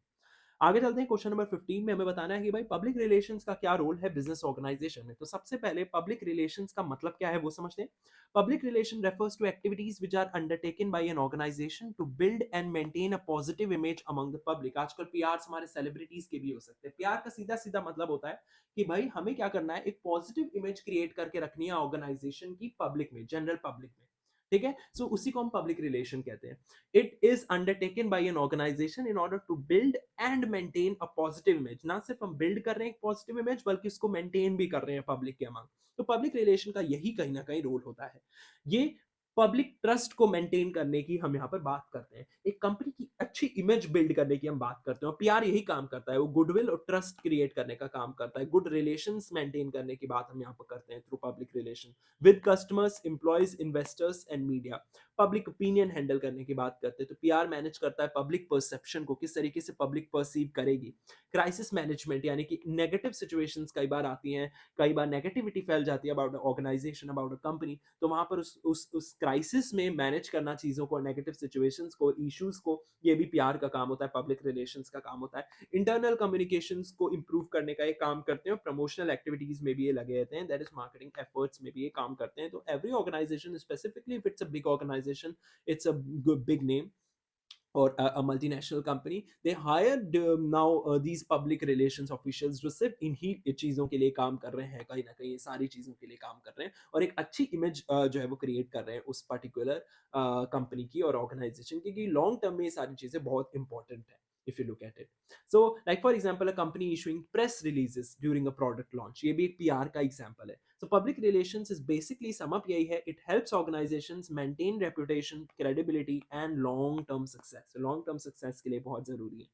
आगे चलते हैं, क्वेश्चन नंबर 15 में हमें बताना है कि भाई पब्लिक रिलेशंस का क्या रोल है बिजनेस ऑर्गेनाइजेशन में। तो सबसे पहले पब्लिक रिलेशंस का मतलब क्या है वो समझते हैं। Public relation refers to activities which are undertaken by an organisation to build and maintain a positive image among the public. आजकल पीआर हमारे सेलिब्रिटीज के भी हो सकते हैं। पीआर का सीधा सीधा मतलब होता है कि भाई हमें क्या करना है, एक पॉजिटिव इमेज क्रिएट करके रखनी है ऑर्गेनाइजेशन की पब्लिक में, जनरल पब्लिक में, ठीक है। सो उसी को हम पब्लिक रिलेशन कहते हैं। It is undertaken by an organisation in order to build and maintain a positive image. ना सिर्फ हम बिल्ड कर रहे हैं एक पॉजिटिव इमेज, बल्कि इसको मेंटेन भी कर रहे हैं पब्लिक के अमंग। तो पब्लिक रिलेशन का यही कहीं ना कहीं रोल होता है। ये पब्लिक ट्रस्ट को मेंटेन करने की हम यहाँ पर बात करते हैं, एक कंपनी की अच्छी इमेज बिल्ड करने की हम बात करते हैं, और पीआर यही काम करता है, वो गुडविल और ट्रस्ट क्रिएट करने का काम करता है, गुड रिलेशंस मेंटेन करने की बात हम यहाँ पर करते हैं through public relation with customers, employees, investors and media. Public opinion handle करने की बात करते हैं, तो पीआर मैनेज करता है पब्लिक परसेप्शन को, किस तरीके से पब्लिक परसीव करेगी। क्राइसिस मैनेजमेंट, यानी कि नेगेटिव सिचुएशंस कई बार आती हैं, कई बार नेगेटिविटी फैल जाती है about organisation, about a company, तो वहां पर उस क्राइसिस में मैनेज करना चीजों को, नेगेटिव सिचुएशंस को, इश्यूज को, ये भी पीआर का काम होता है, पब्लिक रिलेशंस का काम होता है। इंटरनल कम्युनिकेशंस को इंप्रूव करने का ये काम करते हैं, और प्रमोशनल एक्टिविटीज में भी ये लगे रहते हैं, दैट इज मार्केटिंग एफर्ट्स में भी ये काम करते हैं। तो every organisation, specifically if it's a big organisation, it's a big name or a multinational company, they hired now these public relations officials जो सिर्फ इन्हीं चीज़ों के लिए काम कर रहे हैं, कहीं ना कहीं ये सारी चीज़ों के लिए काम कर रहे हैं, और एक अच्छी इमेज जो है वो क्रिएट कर रहे हैं उस पर्टिकुलर कंपनी की और ऑर्गेनाइजेशन की, लॉन्ग टर्म में ये सारी चीज़ें बहुत इंपॉर्टेंट है if you look at it. So like for example a company issuing press releases during a product launch, ये भी एक PR का example है। So public relations is basically sum up यही है, it helps organizations maintain reputation, credibility and long term success. So long term success के लिए बहुत जरूरी है।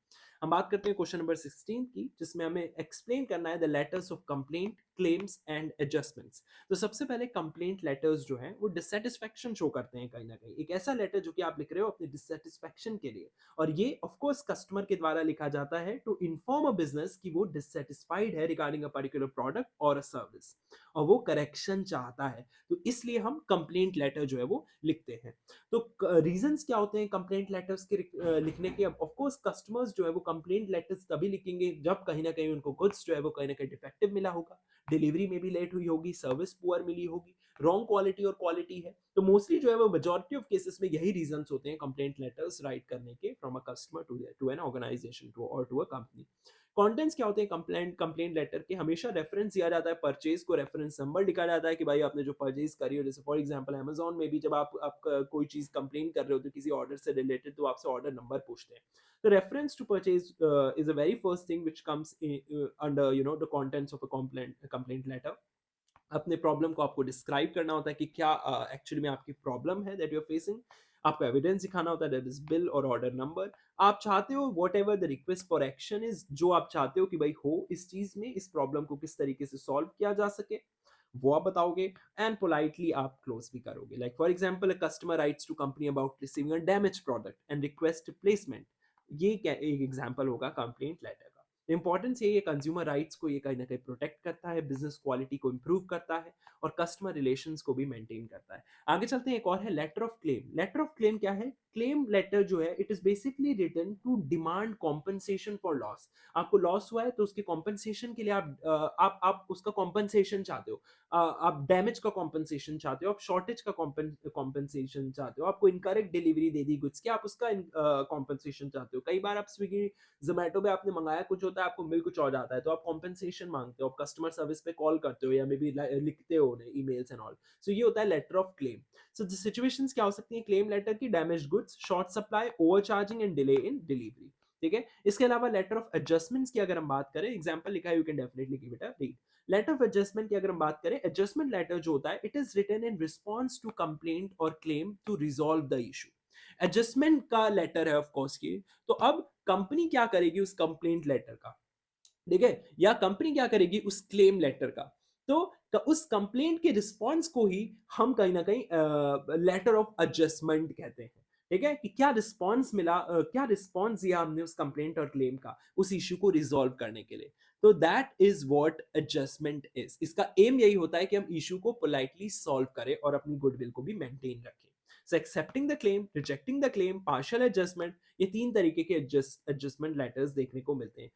हम बात करते हैं क्वेश्चन नंबर 16 की, जिसमें हमें एक्सप्लेन करना है the letters of complaint, claims and adjustments. तो सबसे पहले कंप्लेंट लेटर्स जो हैं वो डिससेटिस्फैक्शन शो करते हैं कहीं ना कहीं। एक ऐसा लेटर जो कि आप लिख रहे हो अपने डिससेटिस्फैक्शन के लिए, और ये ऑफ कोर्स कस्टमर के द्वारा लिखा जाता है टू इन्फॉर्म अ बिजनेस कि वो डिससेटिस्फाइड है रिगार्डिंग अ पर्टिकुलर प्रोडक्ट और अ सर्विस, और वो करेक्शन चाहता है। तो इसलिए हम कंप्लेंट लेटर जो है वो लिखते हैं। तो रीजंस क्या होते हैं कंप्लेंट लेटर्स के लिखने के? अब ऑफ कोर्स कस्टमर्स जो है वो कंप्लेंट लेटर्स तभी लिखेंगे जब कहीं ना कहीं उनको गुड्स जो है वो कहीं ना कहीं डिफेक्टिव मिला होगा, डिलीवरी में भी लेट हुई होगी, सर्विस पुअर मिली होगी, रॉन्ग क्वालिटी और क्वालिटी है। तो मोस्टली जो है वो मेजॉरिटी ऑफ केसेस में यही रीजंस होते हैं कंप्लेंट लेटर्स राइट करने के from a customer to an organisation to a company. Contents क्या होते हैं कंप्लेंट लेटर के? हमेशा रेफरेंस दिया जाता है, परचेज को रेफरेंस नंबर लिखा जाता है कि भाई आपने जो परचेज करी हो, जैसे फॉर एग्जांपल अमेजोन में भी जब आप कोई चीज कंप्लेन कर रहे हो तो किसी ऑर्डर से रिलेटेड, तो आपसे ऑर्डर नंबर पूछते हैं। तो reference to purchase is a very first thing which comes under the contents of a complaint letter. अपने प्रॉब्लम को आपको डिस्क्राइब करना होता है कि क्या एक्चुअली में आपकी प्रॉब्लम है दैट यू आर फेसिंग। आपको एविडेंस दिखाना होता है, दैट इज बिल और ऑर्डर नंबर। आप चाहते हो what ever the request for action is, जो आप चाहते हो कि भाई हो इस चीज में, इस प्रॉब्लम को किस तरीके से सॉल्व किया जा सके, वो आप बताओगे। एंड पोलाइटली आप क्लोज भी करोगे। Like for example, a customer writes to company about receiving a damage product and request placement. ये क्या एक एग्जाम्पल होगा कंप्लेंट लेटर का। इंपॉर्टेंस ये कंज्यूमर राइट्स को ये कहीं ना कहीं प्रोटेक्ट करता है, बिजनेस क्वालिटी को इंप्रूव करता है, और कस्टमर रिलेशंस को भी मेंटेन करता है। आगे चलते हैं, एक और है letter of claim. Letter of claim क्या है? क्लेम लेटर जो है it is basically written to demand compensation for loss. आपको लॉस हुआ है तो उसके कॉम्पनसेशन के लिए आप उसका कॉम्पनसेशन चाहते हो। आप डैमेज का कॉम्पनसेशन चाहते हो, आप शॉर्टेज का कॉम्पनसेशन चाहते हो, आपको incorrect delivery they the goods की, आप उसका कॉम्पनसेशन चाहते हो। कई बार आप स्विगी जोमेटो पे आपने मंगाया कुछ होता है, आपको मिल कुछ और जाता है, तो आप कॉम्पनसेशन मांगते हो, आप कस्टमर सर्विस पे कॉल करते हो या मे बी लिखते हो उन्हें ईमेल्स एंड ऑल। सो ये होता है letter of claim. So situations क्या हो सकती हैं क्लेम लेटर की? Damage goods, short supply, over charging and delay in delivery. ठीक है। इसके अलावा लेटर ऑफ एडजस्टमेंट्स की अगर हम बात करें, एग्जांपल लिखा है, you can definitely give it a read. Letter of adjustment की अगर हम बात करें, एडजस्टमेंट लेटर जो होता है it is written in response to complaint और claim to resolve the issue. Adjustment का लेटर है ऑफ कोर्स की। तो अब कंपनी क्या करेगी उस कंप्लेंट लेटर का, ठीक है, या कंपनी क्या करेगी उस क्लेम लेटर का? तो उस कंप्लेंट के रिस्पॉन्स को ही हम कहीं ना कहीं लेटर ऑफ एडजस्टमेंट कहते हैं। ठीक है, कि क्या रिस्पॉन्स मिला, क्या रिस्पॉन्स दिया हमने उस कंप्लेंट और क्लेम का उस इश्यू को रिजॉल्व करने के लिए। तो that is what adjustment is. इसका एम यही होता है कि हम इश्यू को पोलाइटली सॉल्व करें और अपनी गुडविल को भी मेंटेन रखें। So accepting the claim, rejecting the claim, partial adjustment, ये तीन तरीके के एडजस्टमेंट लेटर्स देखने को मिलते हैं।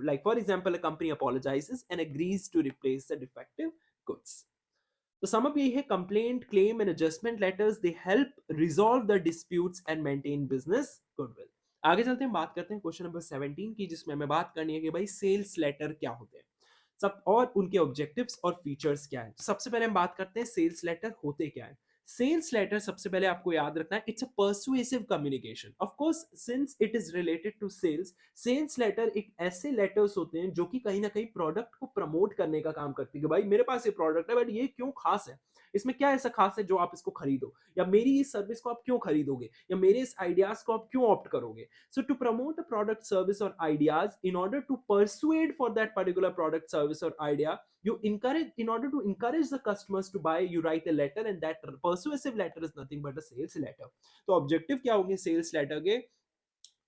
Like for example, a company apologizes and agrees to replace the defective goods. तो sum up यही है, complaint, claim and adjustment letters they help resolve the disputes and maintain business goodwill. आगे चलते हैं, बात करते हैं क्वेश्चन नंबर 17 की, जिसमें हमें बात करनी है कि भाई सेल्स लेटर क्या होते हैं सब, और उनके ऑब्जेक्टिव्स और फीचर्स क्या है। तो सबसे पहले हम बात करते हैं सेल्स लेटर होते क्या है। सेल्स लेटर सबसे पहले आपको याद रखना है, it's a persuasive communication. Of course since it is related to sales, sales letter एक ऐसे लेटर्स होते हैं जो कि कहीं ना कहीं प्रोडक्ट को प्रमोट करने का काम करते हैं कि भाई मेरे पास ये प्रोडक्ट है, बट ये क्यों खास है, इसमें क्या ऐसा खास है जो आप इसको खरीदो, या मेरी इस सर्विस को आप क्यों खरीदोगे, या मेरे इस आइडियाज को आप क्यों ऑप्ट करोगे। So to promote a product, service, or ideas, in order to persuade for that particular product, service, or idea, you encourage, in order to encourage the customers to buy, you write a letter, and that persuasive letter is nothing but a sales letter. तो objective क्या होंगे sales letter के?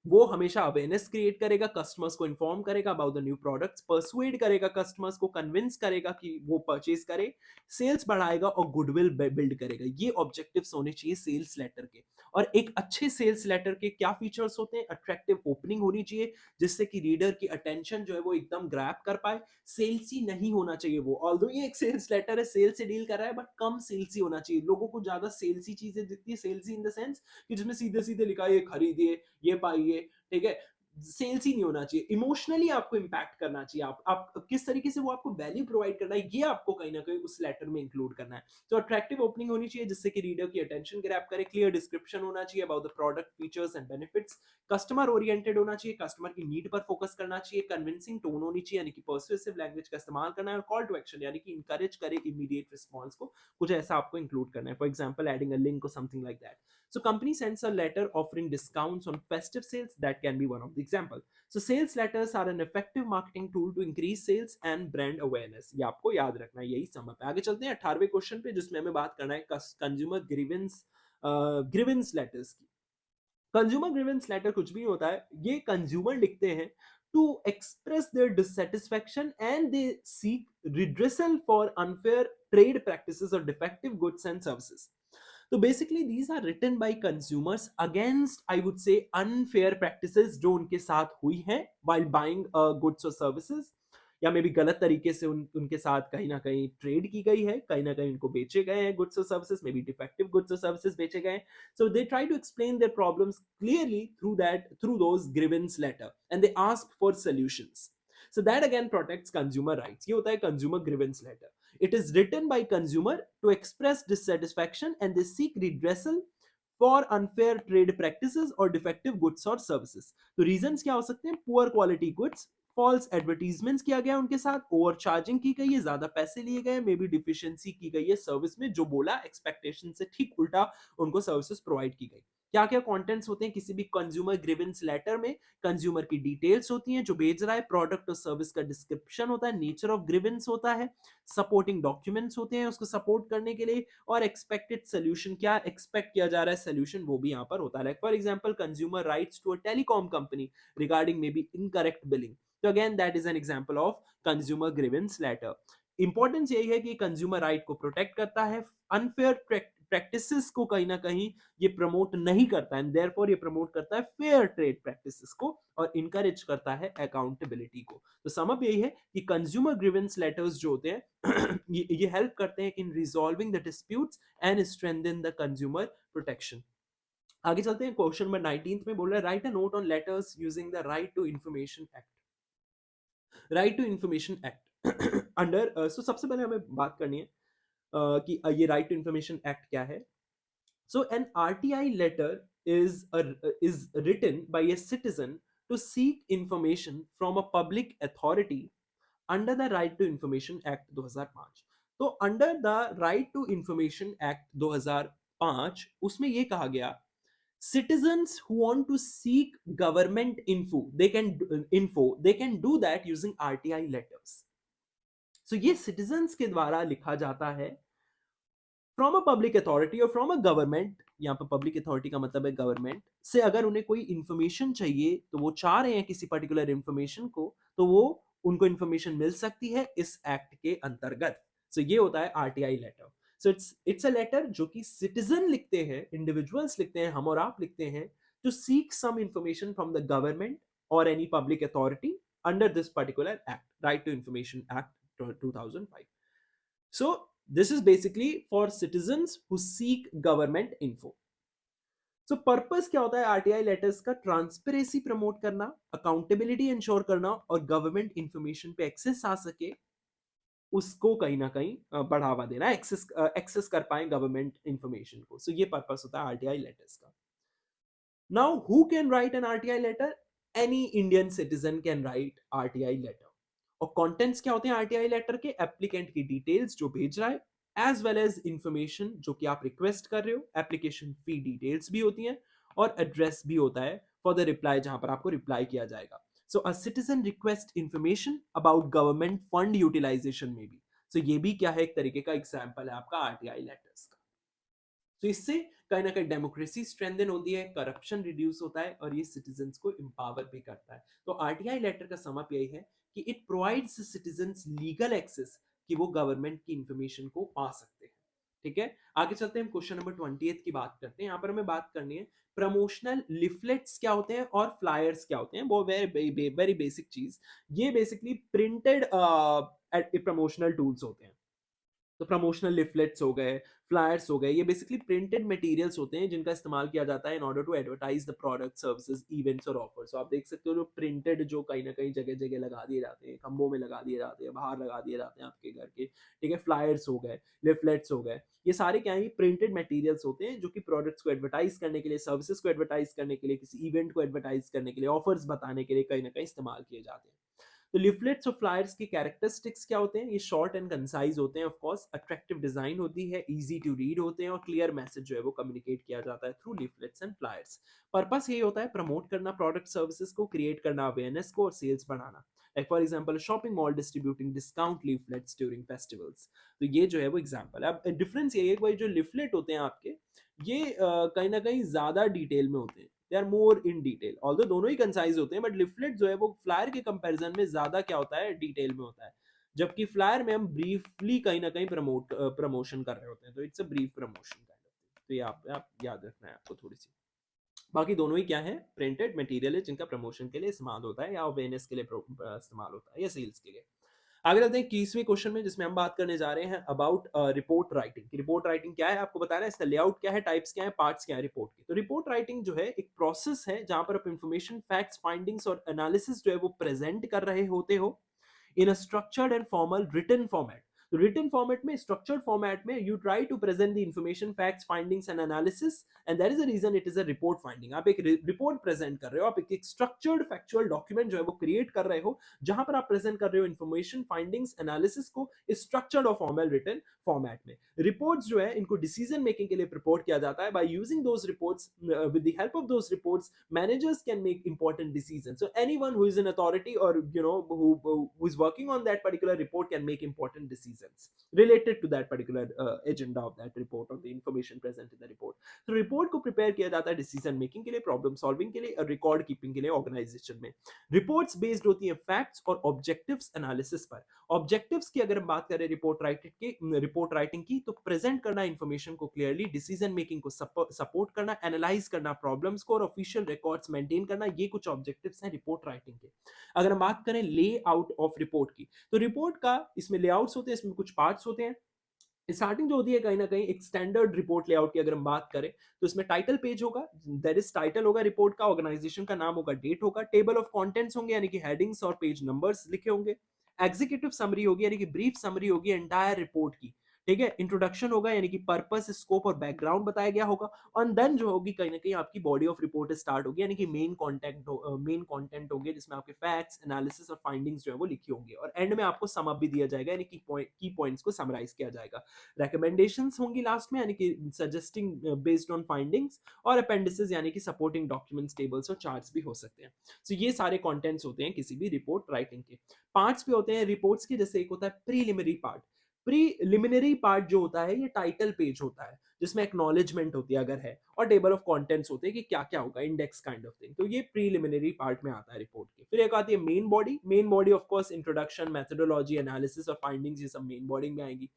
वो हमेशा अवेयरनेस क्रिएट करेगा, कस्टमर्स को इन्फॉर्म करेगा about the new products, persuade करेगा कस्टमर्स को, कन्विंस करेगा कि वो परचेज करे, सेल्स बढ़ाएगा और गुडविल बिल्ड करेगा। ये ऑब्जेक्टिव्स होने चाहिए सेल्स लेटर के। और एक अच्छे सेल्स लेटर के क्या फीचर्स होते हैं? अट्रैक्टिव ओपनिंग होनी चाहिए जिससे कि रीडर की अटेंशन जो है वो एकदम ग्रैब कर पाए। सेल्सी नहीं होना चाहिए वो, ऑल्दो ये एक सेल्स लेटर है, सेल्स से डील कर रहा है, बट कम सेल्सी होना चाहिए। लोगों को ज्यादा सेल्सी चीजें दिखती है, सेल्सी इन द सेंस कि जिसमें सीधे सीधे लिखा है ये खरीदिए, ये पाइए, ठीक है। सेल्स ही नहीं होना चाहिए। इमोशनली आपको इंपैक्ट करना चाहिए, आप किस तरीके से वो आपको वैल्यू प्रोवाइड करना है, ये आपको कहीं ना कहीं उस लेटर में इंक्लूड करना है। तो अट्रैक्टिव ओपनिंग होनी चाहिए जिससे कि रीडर की अटेंशन ग्रैब करे, क्लियर डिस्क्रिप्शन होना चाहिए about the product, features and benefits, customer oriented होना चाहिए, कस्टमर की नीड पर फोकस करना चाहिए, कन्विंसिंग टोन होनी चाहिए यानी कि पर्सुएसिव लैंग्वेज का इस्तेमाल करना है, और कॉल टू एक्शन यानी कि इंकरेज करे इमीडिएट रिस्पॉन्स को, कुछ ऐसा आपको इंक्लूड करना है। For example adding a link और something like that. So company sends a letter offering discounts on festive sales. That can be one of the example. So sales letters are an effective marketing tool to increase sales and brand awareness. ये आपको याद रखना है, यही समझ पे। आगे चलते हैं 18वें क्वेश्चन पे, जिसमें हमें बात करना है कंज्यूमर ग्रीवेंस लेटर्स की। कंज्यूमर ग्रीवेंस लेटर कुछ भी होता है, ये कंज्यूमर लिखते हैं to express their dissatisfaction and they seek redressal for unfair trade practices और डिफेक्टिव गुड्स एंड सर्विसेज। तो basically these are written by consumers against, I would say, unfair practices जो उनके साथ हुई हैं व्हाइल बाइंग गुड्स और सर्विसेज, या मे बी गलत तरीके से उनके साथ कहीं ना कहीं ट्रेड की गई है, कहीं ना कहीं उनको बेचे गए हैं गुड्स और services, may be defective goods और सर्विसेज बेचे गए हैं। So they try to explain their problems clearly through those grievance letter, and they ask for solutions. So that again protects consumer rights. ये होता है consumer grievance letter. It is written by consumer to express dissatisfaction and they seek redressal for unfair trade practices or defective goods or services. तो reasons क्या हो सकते हैं? Poor quality goods, false advertisements किया गया उनके साथ, ओवर चार्जिंग की गई है, ज्यादा पैसे लिए गए, मे बी डिफिशियंसी की गई है सर्विस में, जो बोला एक्सपेक्टेशन से ठीक उल्टा उनको सर्विसेज प्रोवाइड की गई। क्या क्या कंटेंट्स होते हैं किसी भी कंज्यूमर ग्रीवेंस लेटर में? कंज्यूमर की डिटेल्स होती हैं, जो भेज रहा है, प्रोडक्ट और सर्विस का डिस्क्रिप्शन होता है, नेचर ऑफ ग्रीवेंस होता है, सपोर्टिंग डॉक्यूमेंट्स होते हैं उसको सपोर्ट करने के लिए, और एक्सपेक्टेड सोल्यूशन, क्या एक्सपेक्ट किया जा रहा है सोल्यूशन, वो भी यहाँ पर होता है। Like for example consumer writes to a telecom company regarding may be incorrect billing. तो again that is an example of consumer grievance letter. Importance यही है कि कंज्यूमर राइट को प्रोटेक्ट करता है, अनफेयर प्रैक्टिसेस को कहीं ना कहीं ये प्रमोट नहीं करता है, एंड देयरफॉर ये प्रमोट करता है फेयर ट्रेड प्रैक्टिसेस को और इनकरेज करता है अकाउंटेबिलिटी को। तो समअप यही है कि कंज्यूमर ग्रीवेंस लेटर्स जो होते हैं ये हेल्प करते हैं in resolving the disputes and strengthen the consumer protection. आगे चलते हैं, क्वेश्चन नंबर 19 में बोल रहा है write a note on letters using the right to information act. Right to information act under, so सबसे पहले हमें बात करनी है कि ये राइट टू इंफॉर्मेशन एक्ट क्या है। So an RTI letter is written by a citizen to seek information from a public authority under the Right to Information Act 2005। तो under the right to information act 2005 उसमें ये कहा गया, citizens who want to seek government info they can do that using RTI letters। so ये citizens के द्वारा लिखा जाता है फ्रॉम अ पब्लिक अथॉरिटी और फ्रॉम अ गवर्नमेंट। यहाँ पर पब्लिक अथॉरिटी का मतलब है गवर्नमेंट से अगर उन्हें कोई इंफॉर्मेशन चाहिए, तो वो चाह रहे हैं किसी पर्टिकुलर इंफॉर्मेशन को, तो वो उनको इंफॉर्मेशन मिल सकती है इस एक्ट के अंतर्गत। सो ये होता है RTI letter. So it's a letter जो कि सिटीजन लिखते हैं, इंडिविजुअल्स लिखते हैं, हम और आप लिखते हैं, to seek some information from the government और any public authority under this particular act, right to information act 2005। So this is basically for citizens who seek government info। So purpose क्या होता है आरटीआई लेटर्स का? ट्रांसपेरेंसी प्रमोट करना, अकाउंटेबिलिटी इंश्योर करना, और गवर्नमेंट इंफॉर्मेशन पे एक्सेस आ सके उसको कहीं ना कहीं बढ़ावा देना, एक्सेस कर पाए गवर्नमेंट इंफॉर्मेशन को। सो ये पर्पस होता है आरटीआई लेटर्स का। Now who can write an RTI letter? Any Indian citizen can write RTI letter. और कंटेंट्स क्या होते हैं आरटीआई लेटर के? एप्लीकेंट की डिटेल्स जो भेज रहा है, एज वेल एज इंफॉर्मेशन जो कि आप रिक्वेस्ट कर रहे हो, एप्लीकेशन फी डिटेल्स भी होती हैं, और एड्रेस भी होता है फॉर द रिप्लाई, जहां पर आपको रिप्लाई किया जाएगा। So a citizen request information about government fund utilization में भी। सो ये भी क्या है, एक तरीके का एग्जाम्पल है आपका आरटीआई लेटर्स का। तो इससे कहीं ना कहीं डेमोक्रेसी स्ट्रेंथन होती है, करप्शन रिड्यूस होता है, और ये सिटीजन्स को एम्पावर भी करता है। तो आरटीआई लेटर का समअप यही है कि it provides citizens legal access कि वो गवर्नमेंट की इंफॉर्मेशन को पा सकते हैं। ठीक है, आगे चलते हैं, हम क्वेश्चन नंबर 28 की बात करते हैं। यहाँ पर हमें बात करनी है प्रमोशनल लिफलेट्स क्या होते हैं और फ्लायर्स क्या होते हैं। वो वेरी बेसिक चीज, ये बेसिकली प्रिंटेड प्रमोशनल टूल्स होते हैं। तो प्रमोशनल लिफलेट्स हो गए, फ्लायर्स हो गए, ये बेसिकली प्रिंटेड मटेरियल्स होते हैं जिनका इस्तेमाल किया जाता है in order to advertise the product, services, events और ऑफर्स। तो आप देख सकते हो जो प्रिंटेड जो कहीं ना कहीं जगह जगह लगा दिए जाते हैं, खंभों में लगा दिए जाते हैं, बाहर लगा दिए जाते हैं आपके घर के। ठीक है, फ्लायर्स हो गए, लिफलेट्स हो गए, ये सारे क्या है, प्रिंटेड मटेरियल्स होते हैं जो कि प्रोडक्ट्स को एडवर्टाइज करने के लिए, सर्विसेज को एडवर्टाइज करने के लिए, किसी इवेंट को एडवर्टाइज करने के लिए, ऑफर्स बताने के लिए कहीं ना कहीं इस्तेमाल किए जाते हैं। तो लिफलेट्स और फ्लायर्स की कैरेक्टरिस्टिक्स क्या होते हैं? ये शॉर्ट एंड कंसाइज होते हैं, ऑफ कोर्स अट्रैक्टिव डिजाइन होती है, इजी टू रीड होते हैं और क्लियर मैसेज जो है वो कम्युनिकेट किया जाता है through leaflets and flyers. Purpose यही होता है प्रमोट करना प्रोडक्ट सर्विसेज को, क्रिएट करना अवेयरनेस को और सेल्स बढ़ाना। Like for example shopping mall distributing discount leaflets during festivals. तो ये जो है वो एग्जांपल है। अब डिफरेंस ये है कि भाई जो लिफलेट होते हैं आपके, ये कहीं ना कहीं ज्यादा डिटेल में होते हैं, they are more in detail, although दोनों ही कंसाइज होते हैं, बट लिफलेट जो है वो फ्लायर के कंपैरिजन में ज्यादा क्या होता है, डिटेल में होता है। जबकि फ्लायर में हम ब्रीफली कहीं ना कहीं प्रमोशन कर रहे होते हैं, तो it's a brief promotion kind of. तो ये आप याद रखना है आपको थोड़ी सी। बाकी दोनों ही क्या है, प्रिंटेड मटेरियल है जिनका प्रमोशन के लिए इस्तेमाल होता है या अवेयरनेस के लिए इस्तेमाल होता है या सेल्स के लिए। आगे चलते हैं 21वें क्वेश्चन में, जिसमें हम बात करने जा रहे हैं about report writing. Report writing क्या है आपको बताना है, इसका लेआउट क्या है, टाइप्स क्या है, पार्ट्स क्या है रिपोर्ट के। तो रिपोर्ट राइटिंग जो है एक प्रोसेस है जहां पर आप इंफॉर्मेशन, फैक्ट्स, फाइंडिंग्स और एनालिसिस जो है वो प्रेजेंट कर रहे होते हो in a structured and formal written format. तो written format में, structured format में you try to present the information, facts, findings and analysis, and that is the reason it is a report finding. आप एक report present कर रहे हो, आप एक structured factual document जो है वो create कर रहे हो, जहां पर आप present कर रहे हो information, findings, analysis को structured और formal written format में। reports जो है इनको decision making के लिए prepare किया जाता है। by using those reports, with the help of those reports, managers can make important decisions. So anyone who is an authority or who is working on that particular report can make important decisions related to that particular agenda of that report or the information present in the report. तो रिपोर्ट को प्रिपेयर किया जाता है डिसीजन मेकिंग के लिए, प्रॉब्लम सॉल्विंग के लिए और रिकॉर्ड कीपिंग के लिए ऑर्गेनाइजेशन में। रिपोर्ट्स बेस्ड होती हैं फैक्ट्स और ऑब्जेक्टिव्स एनालिसिस पर। ऑब्जेक्टिव्स की अगर हम बात करें रिपोर्ट राइटिंग की, तो प्रेजेंट करना इंफॉर्मेशन को क्लियरली, डिसीजन मेकिंग को सपोर्ट करना, एनालाइज करना प्रॉब्लम्स को और ऑफिशियल रिकॉर्ड्स मेंटेन करना, ये कुछ ऑब्जेक्टिव्स हैं रिपोर्ट राइटिंग के। अगर हम बात करें ले आउट ऑफ रिपोर्ट की, तो रिपोर्ट का इसमें लेआउट्स होते हैं, इसमें कुछ पार्ट्स होते हैं। स्टार्टिंग जो होती है कहीं ना कहीं एक स्टैंडर्ड रिपोर्ट लेआउट की अगर हम बात करें, तो इसमें टाइटल पेज होगा, दैट इज टाइटल होगा रिपोर्ट का, ऑर्गेनाइजेशन का नाम होगा, डेट होगा, टेबल ऑफ कंटेंट्स होंगे यानी कि हेडिंग्स और पेज नंबर्स लिखे होंगे, एग्जीक्यूटिव समरी होगी यानी कि ब्रीफ समरी होगी एंटायर रिपोर्ट की, ठीक है, इंट्रोडक्शन होगा यानी कि पर्पस, स्कोप और बैकग्राउंड बताया गया होगा, और देन जो होगी कहीं ना कहीं आपकी बॉडी ऑफ रिपोर्ट स्टार्ट होगी यानी कि मेन कंटेंट होंगे जिसमें आपके फैक्ट्स, एनालिसिस और फाइंडिंग्स जो है वो लिखी होंगी, और एंड में आपको सम अप भी दिया जाएगा यानी कि की पॉइंट्स को समराइज किया जाएगा। रिकमेंडेशंस होंगी लास्ट में यानी कि सजेस्टिंग बेस्ड ऑन फाइंडिंग्स, और अपेंडिसेस यानी कि सपोर्टिंग डॉक्यूमेंट्स, टेबल्स और चार्ट्स भी हो सकते हैं। सो ये सारे कंटेंट्स होते हैं किसी भी रिपोर्ट राइटिंग के। पार्ट्स भी होते हैं रिपोर्ट्स के, जैसे एक होता है प्रीलिमिनरी पार्ट। प्रीलिमिनरी पार्ट जो होता है ये टाइटल पेज होता है जिसमें एक्नॉलेजमेंट होती है अगर है, और टेबल ऑफ कंटेंट्स होते हैं कि क्या क्या होगा, इंडेक्स काइंड ऑफ थिंग। तो ये प्रीलिमिनरी पार्ट में आता है रिपोर्ट के। फिर एक आती है main body. Main body of course introduction, methodology, analysis और फाइंडिंग्स, ये सब मेन बॉडी में आएगी।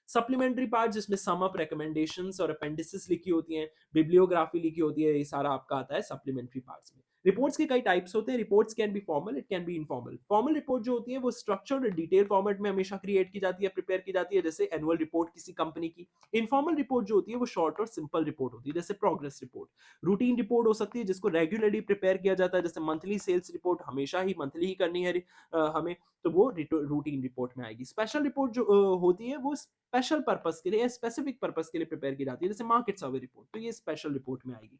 सप्लीमेंट्री पार्ट जिसमें सम अप, रिकमेंडेशंस और अपेंडिसेस लिखी होती हैं, बिब्लियोग्राफी लिखी होती है, ये सारा आपका आता है सप्लीमेंट्री पार्ट्स में। रिपोर्ट्स के कई टाइप्स होते हैं। Reports can be formal, it can B informal. Formal report जो होती है वो स्ट्रक्चर्ड डिटेल फॉर्मेट में हमेशा क्रिएट की जाती है, प्रिपेयर की जाती है, जैसे एनुअल रिपोर्ट किसी कंपनी की। इनफॉर्मल रिपोर्ट जो होती है वो शॉर्ट और सिंपल रिपोर्ट होती है, जैसे प्रोग्रेस रिपोर्ट। रूटीन रिपोर्ट हो सकती है जिसको रेगुलरली प्रिपेयर किया जाता है, जैसे मंथली सेल्स रिपोर्ट हमेशा ही मंथली ही करनी है हमें, तो वो रूटीन रिपोर्ट में आएगी। स्पेशल रिपोर्ट जो होती है वो स्पेशल पर्पस के लिए, स्पेसिफिक पर्पस के लिए प्रिपेयर की जाती है, जैसे मार्केट सर्वे रिपोर्ट, तो ये स्पेशल रिपोर्ट में आएगी।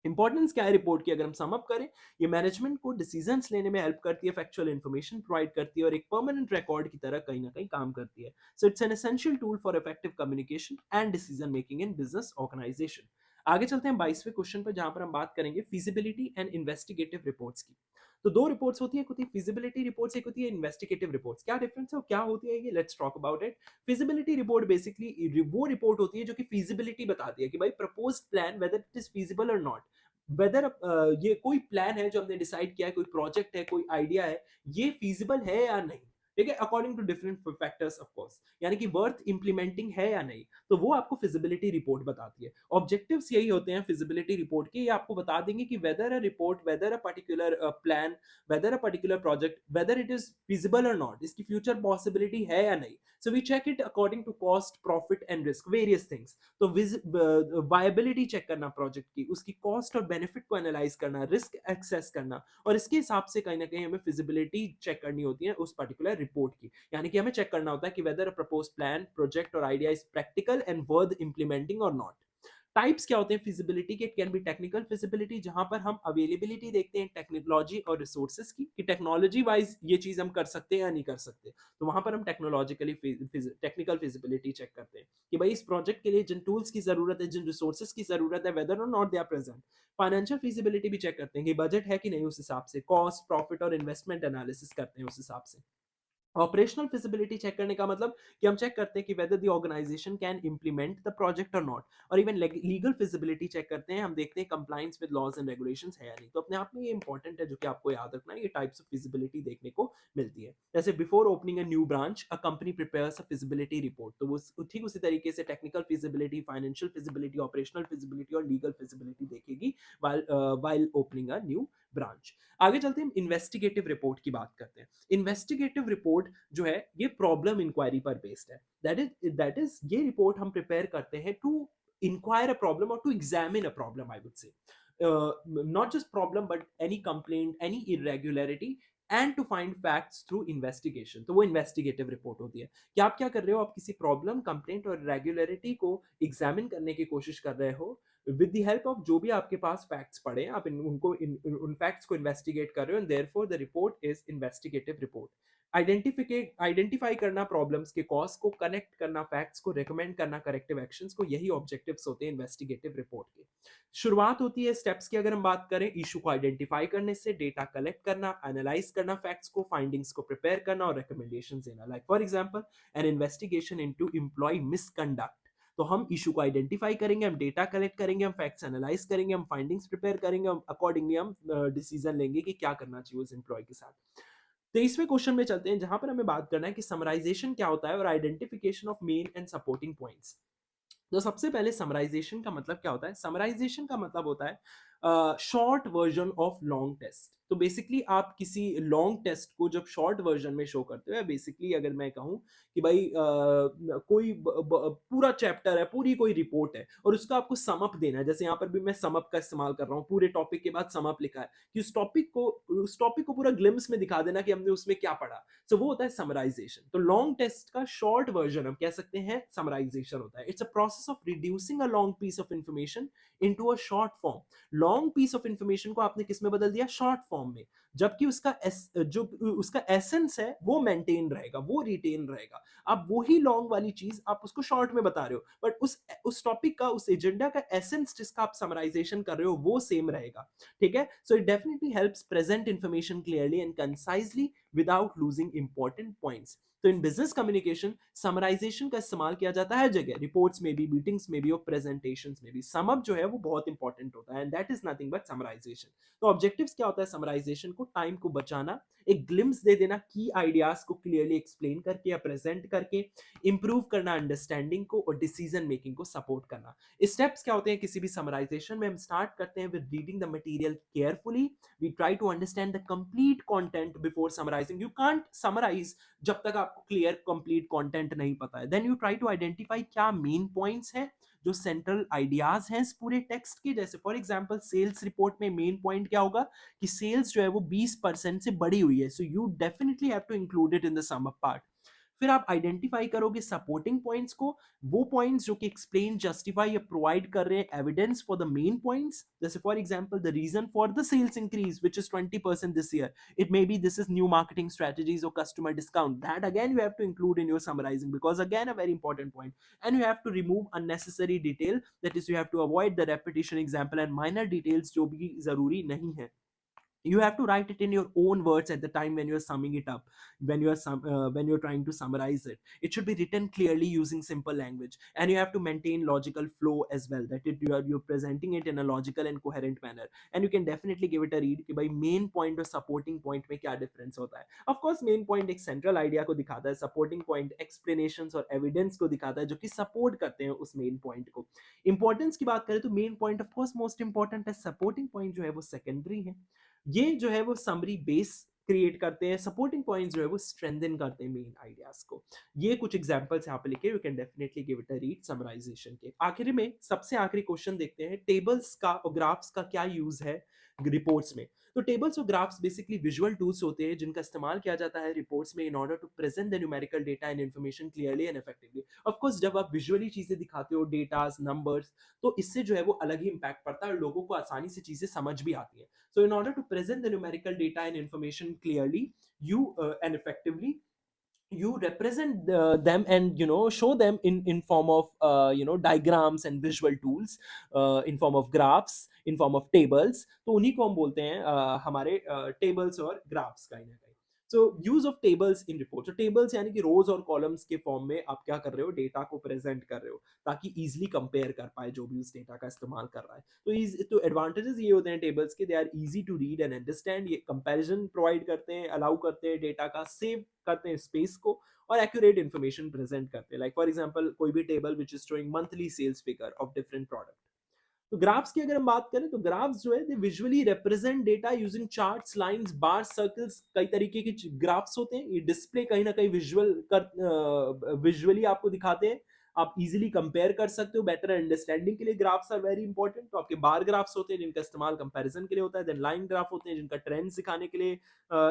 इंपॉर्टेंस क्या है रिपोर्ट की अगर हम सम अप करें, ये मैनेजमेंट को डिसीजंस लेने में हेल्प करती है, फैक्चुअल इन्फॉर्मेशन प्रोवाइड करती है और एक परमानेंट रिकॉर्ड की तरह कहीं ना कहीं काम करती है। So it's an essential tool for effective communication and decision making in business organisation. आगे चलते हैं 22वें क्वेश्चन पर, जहां पर हम बात करेंगे फिजिबिलिटी एंड इन्वेस्टिगेटिव रिपोर्ट्स की। तो दो रिपोर्ट्स होती है, एक होती है फिजिबिलिटी रिपोर्ट्स, एक होती है इन्वेस्टिगेटिव रिपोर्ट्स। क्या डिफरेंस है और क्या होती है ये, let's talk about it. Feasibility report basically वो रिपोर्ट होती है जो कि फिजिबिलिटी बताती है कि भाई proposed plan weather it is feasible और नॉट, वेदर ये कोई प्लान है जो हमने डिसाइड किया है, कोई प्रोजेक्ट है, कोई आइडिया है, ये फीजिबल है या नहीं, ठीक है, according to different factors of course, यानी कि वर्थ इंप्लीमेंटिंग है या नहीं, तो वो आपको फिजिबिलिटी रिपोर्ट बताती है। ऑब्जेक्टिव्स यही होते हैं फिजिबिलिटी रिपोर्ट के, ये आपको बता देंगे कि whether a report, whether a particular plan, whether a particular project, whether it is feasible और नॉट, इसकी फ्यूचर पॉसिबिलिटी है या नहीं। So we check it according to cost, profit and risk, various things. तो वायबिलिटी चेक करना प्रोजेक्ट की, उसकी कॉस्ट और बेनिफिट को एनालाइज करना, रिस्क एक्सेस करना, और इसके हिसाब से कहीं ना कहीं हमें फिजिबिलिटी चेक करनी होती है उस पर्टिकुलर रिपोर्ट की। यानी कि हमें चेक करना होता है कि whether a propose plan, project और idea is practical and worth implementing और नॉट। टाइप्स क्या होते हैं फिजिबिलिटी के? It can be technical feasibility, जहां पर हम अवेलेबिलिटी देखते हैं टेक्नोलॉजी और रिसोर्सेज की, कि टेक्नोलॉजी वाइज ये चीज हम कर सकते हैं या नहीं कर सकते। तो वहां पर हम टेक्नोलॉजिकली टेक्निकल फिजिबिलिटी चेक करते हैं कि भाई इस प्रोजेक्ट के लिए जिन टूल्स की जरूरत है, जिन रिसोर्सेज की जरूरत है, वेदर और not they are present. Financial feasibility भी चेक करते हैं कि बजट है कि नहीं, उस हिसाब से कॉस्ट प्रॉफिट और इन्वेस्टमेंट एनालिसिस करते हैं उस हिसाब से। ऑपरेशनल फिजिबिलिटी चेक करने का मतलब कि हम चेक करते हैं कि whether the organisation can implement the project और नॉट। और इवन लीगल फिजिबिलिटी चेक करते हैं, हम देखते हैं compliance with laws and regulations है या नहीं। तो अपने आप में ये इंपॉर्टेंट है, जो कि आपको याद रखना है, ये टाइप्स ऑफ फिजिबिलिटी देखने को मिलती है। जैसे before opening a new branch a company prepares a feasibility report, तो वो ठीक उसी तरीके से technical feasibility, financial feasibility, operational feasibility और लीगल फिजिबिलिटी देखेगी while opening a new branch. आगे चलते हैं, इन्वेस्टिगेटिव रिपोर्ट की बात करते हैं। इन्वेस्टिगेटिव रिपोर्ट जो है ये प्रॉब्लम इंक्वायरी पर बेस्ड है। दैट इज ये रिपोर्ट हम प्रिपेयर करते हैं टू इंक्वायर अ प्रॉब्लम और to examine a problem, I would say not just problem but any complaint, any irregularity, and to find facts through investigation. तो वो इन्वेस्टिगेटिव रिपोर्ट होती है कि आप क्या कर रहे हो, आप किसी प्रॉब्लम, कंप्लेंट और रेगुलरिटी को एग्जामिन करने की कोशिश कर रहे हो विद द हेल्प ऑफ जो भी आपके पास फैक्ट्स पड़े, आप उन फैक्ट्स को इन्वेस्टिगेट कर रहे हो, and therefore the report is investigative report. Identify करना प्रॉब्लम्स के कॉज को, कनेक्ट करना फैक्ट्स को, रेकमेंड करना करेक्टिव एक्शंस को, यही ऑब्जेक्टिव्स होते हैं इन्वेस्टिगेटिव रिपोर्ट के। शुरुआत होती है स्टेप्स की, अगर हम बात करें, इशू को आइडेंटिफाई करने से, डेटा कलेक्ट करना, एनालाइज करना फैक्ट्स को, फाइंडिंग्स को प्रिपेयर करना और रिकमेंडेशन देना। Like for example an investigation into employee misconduct. तो हम इशू को आइडेंटिफाई करेंगे, हम डेटा कलेक्ट करेंगे, हम फैक्ट्स एनालाइज करेंगे, हम फाइंडिंग्स प्रिपेयर करेंगे, हम अकॉर्डिंगली हम डिसीजन लेंगे कि क्या करना चाहिए उस एम्प्लॉय के साथ। 23वें क्वेश्चन में चलते हैं, जहां पर हमें बात करना है कि समराइजेशन क्या होता है और identification of main and supporting points. तो सबसे पहले समराइजेशन का मतलब क्या होता है? समराइजेशन का मतलब होता है short version of long text. तो बेसिकली आप किसी लॉन्ग टेस्ट को जब शॉर्ट वर्जन में शो करते हो, बेसिकली अगर मैं कहूँ कि भाई कोई पूरा चैप्टर है, पूरी कोई रिपोर्ट है और उसका आपको समअप देना है, जैसे यहाँ पर भी मैं समअप का इस्तेमाल कर रहा हूँ, पूरे टॉपिक के बाद समअप लिखा है कि उस टॉपिक को पूरा ग्लिम्स में दिखा देना कि हमने उसमें क्या पढ़ा। सो वो होता है समराइजेशन। तो लॉन्ग टेस्ट का शॉर्ट वर्जन हम कह सकते हैं समराइजेशन होता है। It's a process of reducing a long piece of information into a short form. Long piece of information को आपने किस में बदल दिया? शॉर्ट फॉर्म में। जबकि जो उसका एसेंस है वो मेंटेन रहेगा, वो रिटेन रहेगा। आप वही लॉन्ग वाली चीज आप उसको शॉर्ट में बता रहे हो, बट उस टॉपिक का, उस एजेंडा का एसेंस जिसका आप समराइजेशन कर रहे हो वो सेम रहेगा। ठीक है, so it definitely helps present information clearly and concisely without losing important points. तो इन बिजनेस कम्युनिकेशन समराइजेशन का इस्तेमाल किया जाता है हर जगह, रिपोर्ट्स में भी, मीटिंग्स में भी और प्रेजेंटेशंस में भी। समअप जो है वो बहुत इंपॉर्टेंट होता है, and that is nothing but summarisation. तो ऑब्जेक्टिव्स क्या होता है समराइजेशन को? टाइम को बचाना, एक ग्लिम्स दे देना की आइडियाज को क्लियरली एक्सप्लेन करके या प्रेजेंट करके, इंप्रूव करना अंडरस्टैंडिंग को और डिसीजन मेकिंग को सपोर्ट करना। स्टेप्स क्या होते हैं किसी भी समराइजेशन में? हम स्टार्ट करते हैं with reading the material carefully. We try to understand the complete content before summarising. You can't summarise जब तक आपको क्लियर कंप्लीट कंटेंट नहीं पता है। Then you try to identify क्या मेन पॉइंट्स हैं, जो सेंट्रल आइडियाज हैं इस पूरे टेक्स्ट के। जैसे फॉर एग्जांपल सेल्स रिपोर्ट में मेन पॉइंट क्या होगा कि सेल्स जो है वो 20% से बढ़ी हुई है, so you definitely have to include it in the sum up part. फिर आप आइडेंटिफाई करोगे सपोर्टिंग पॉइंट्स को, वो पॉइंट्स जो कि एक्सप्लेन, जस्टिफाई या प्रोवाइड कर रहे हैं evidence for the main points. जैसे for example the reason for the sales increase which is 20% this year, it may be this is new marketing strategies or customer discount. That again you have to include in your summarizing, because again a very important point. And you have to remove unnecessary detail, that is you have to avoid the repetition example and minor details जो भी जरूरी नहीं है। You have to write it in your own words at the time when you're summing it up, when you're trying to summarize it. It should be written clearly using simple language, and you have to maintain logical flow as well, that you're presenting it in a logical and coherent manner. And you can definitely give it a read कि भाई main point और supporting point में क्या difference होता है। Of course main point एक central idea को दिखाता है, supporting point explanations और evidence को दिखाता है जो कि support करते हैं उस main point को। Importance की बात करें तो main point of course most important है, supporting point जो है वो secondary है। ये जो है वो समरी बेस क्रिएट करते हैं, सपोर्टिंग पॉइंट्स जो है वो स्ट्रेंथन करते हैं मेन आइडियाज को। ये कुछ एग्जांपल्स यहाँ पे लिखे, you can definitely give it a read summarisation के। आखिरी में सबसे आखिरी क्वेश्चन देखते हैं, टेबल्स का और ग्राफ्स का क्या यूज है रिपोर्ट्स में। तो टेबल्स और ग्राफ्स बेसिकली विजुअल टूल्स होते हैं जिनका इस्तेमाल किया जाता है रिपोर्ट्स में in order to present the numerical data and information clearly and effectively. Of course जब आप विजुअली चीजें दिखाते हो, डेटास, नंबर्स, तो इससे जो है वो अलग ही इंपैक्ट पड़ता है और लोगों को आसानी से चीजें समझ भी आती हैं। So in order to present the numerical data and information clearly you and effectively, you represent them and show them in form of diagrams and visual tools, in form of graphs, in form of tables। तो उन्हीं को हम बोलते हैं हमारे टेबल्स और ग्राफ्स कहीं ना कहीं। So use of tables in report. तो टेबल्स यानी कि रोज और कॉलम्स के फॉर्म में आप क्या कर रहे हो, डेटा को प्रेजेंट कर रहे हो ताकि इजीली कंपेयर कर पाए जो भी उस डेटा का इस्तेमाल कर रहा है। तो एडवांटेजेस ये होते हैं टेबल्स के, they are easy to read and understand. ये कंपैरिजन प्रोवाइड करते हैं, अलाउ करते हैं डेटा का, सेव करते हैं स्पेस को, और एक्यूरेट इन्फॉर्मेशन प्रेजेंट करते हैं। लाइक फॉर एग्जांपल कोई भी table which is showing monthly sales figure of different product. तो ग्राफ्स की अगर हम बात करें तो ग्राफ्स जो है they visually represent data using charts, lines, bar, circles. कई तरीके के ग्राफ्स होते हैं, ये डिस्प्ले कहीं ना कहीं विजुअली आपको दिखाते हैं। आप इजीली कंपेयर कर सकते हो, बेटर अंडरस्टैंडिंग के लिए ग्राफ्स आर वेरी इंपॉर्टेंट। तो आपके बार ग्राफ्स होते हैं जिनका इस्तेमाल कंपैरिजन के लिए होता है, देन लाइन ग्राफ होते हैं जिनका ट्रेंड्स दिखाने के लिए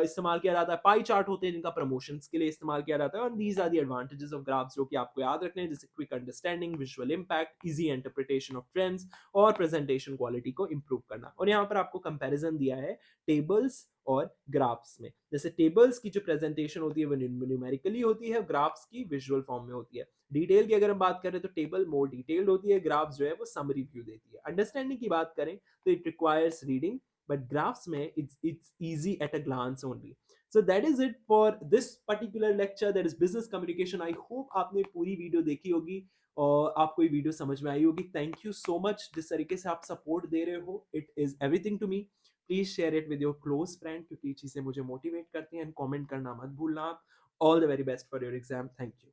इस्तेमाल किया जाता है, पाई चार्ट होते हैं जिनका प्रमोशंस के लिए इस्तेमाल किया जाता है। और these are the advantages of graphs जो कि आपको याद रखने हैं, जैसे quick understanding, visual impact, easy interpretation of trends और प्रेजेंटेशन क्वालिटी को इंप्रूव करना। और यहाँ पर आपको कंपैरिजन दिया है टेबल्स और ग्राफ्स में। जैसे टेबल्स की जो प्रेजेंटेशन होती है वो न्यूमेरिकली होती है, ग्राफ्स की विजुअल फॉर्म में होती है। डिटेल की अगर हम बात करें तो टेबल मोर डिटेल्ड होती है, ग्राफ्स जो है वो समरी व्यू देती है। अंडरस्टैंडिंग की बात करें तो it requires reading, but graphs में it's easy at a glance only। So that is it for this particular lecture, that is business communication। I hope आपने पूरी वीडियो देखी होगी और आपको ये वीडियो समझ में आई होगी। थैंक यू सो मच जिस तरीके से आप सपोर्ट दे रहे हो, it is everything to me. Please share it with your close friend क्योंकि ये चीजें मुझे मोटिवेट करती हैं। एंड कमेंट करना मत भूलना आप। All the very best for your exam. Thank you.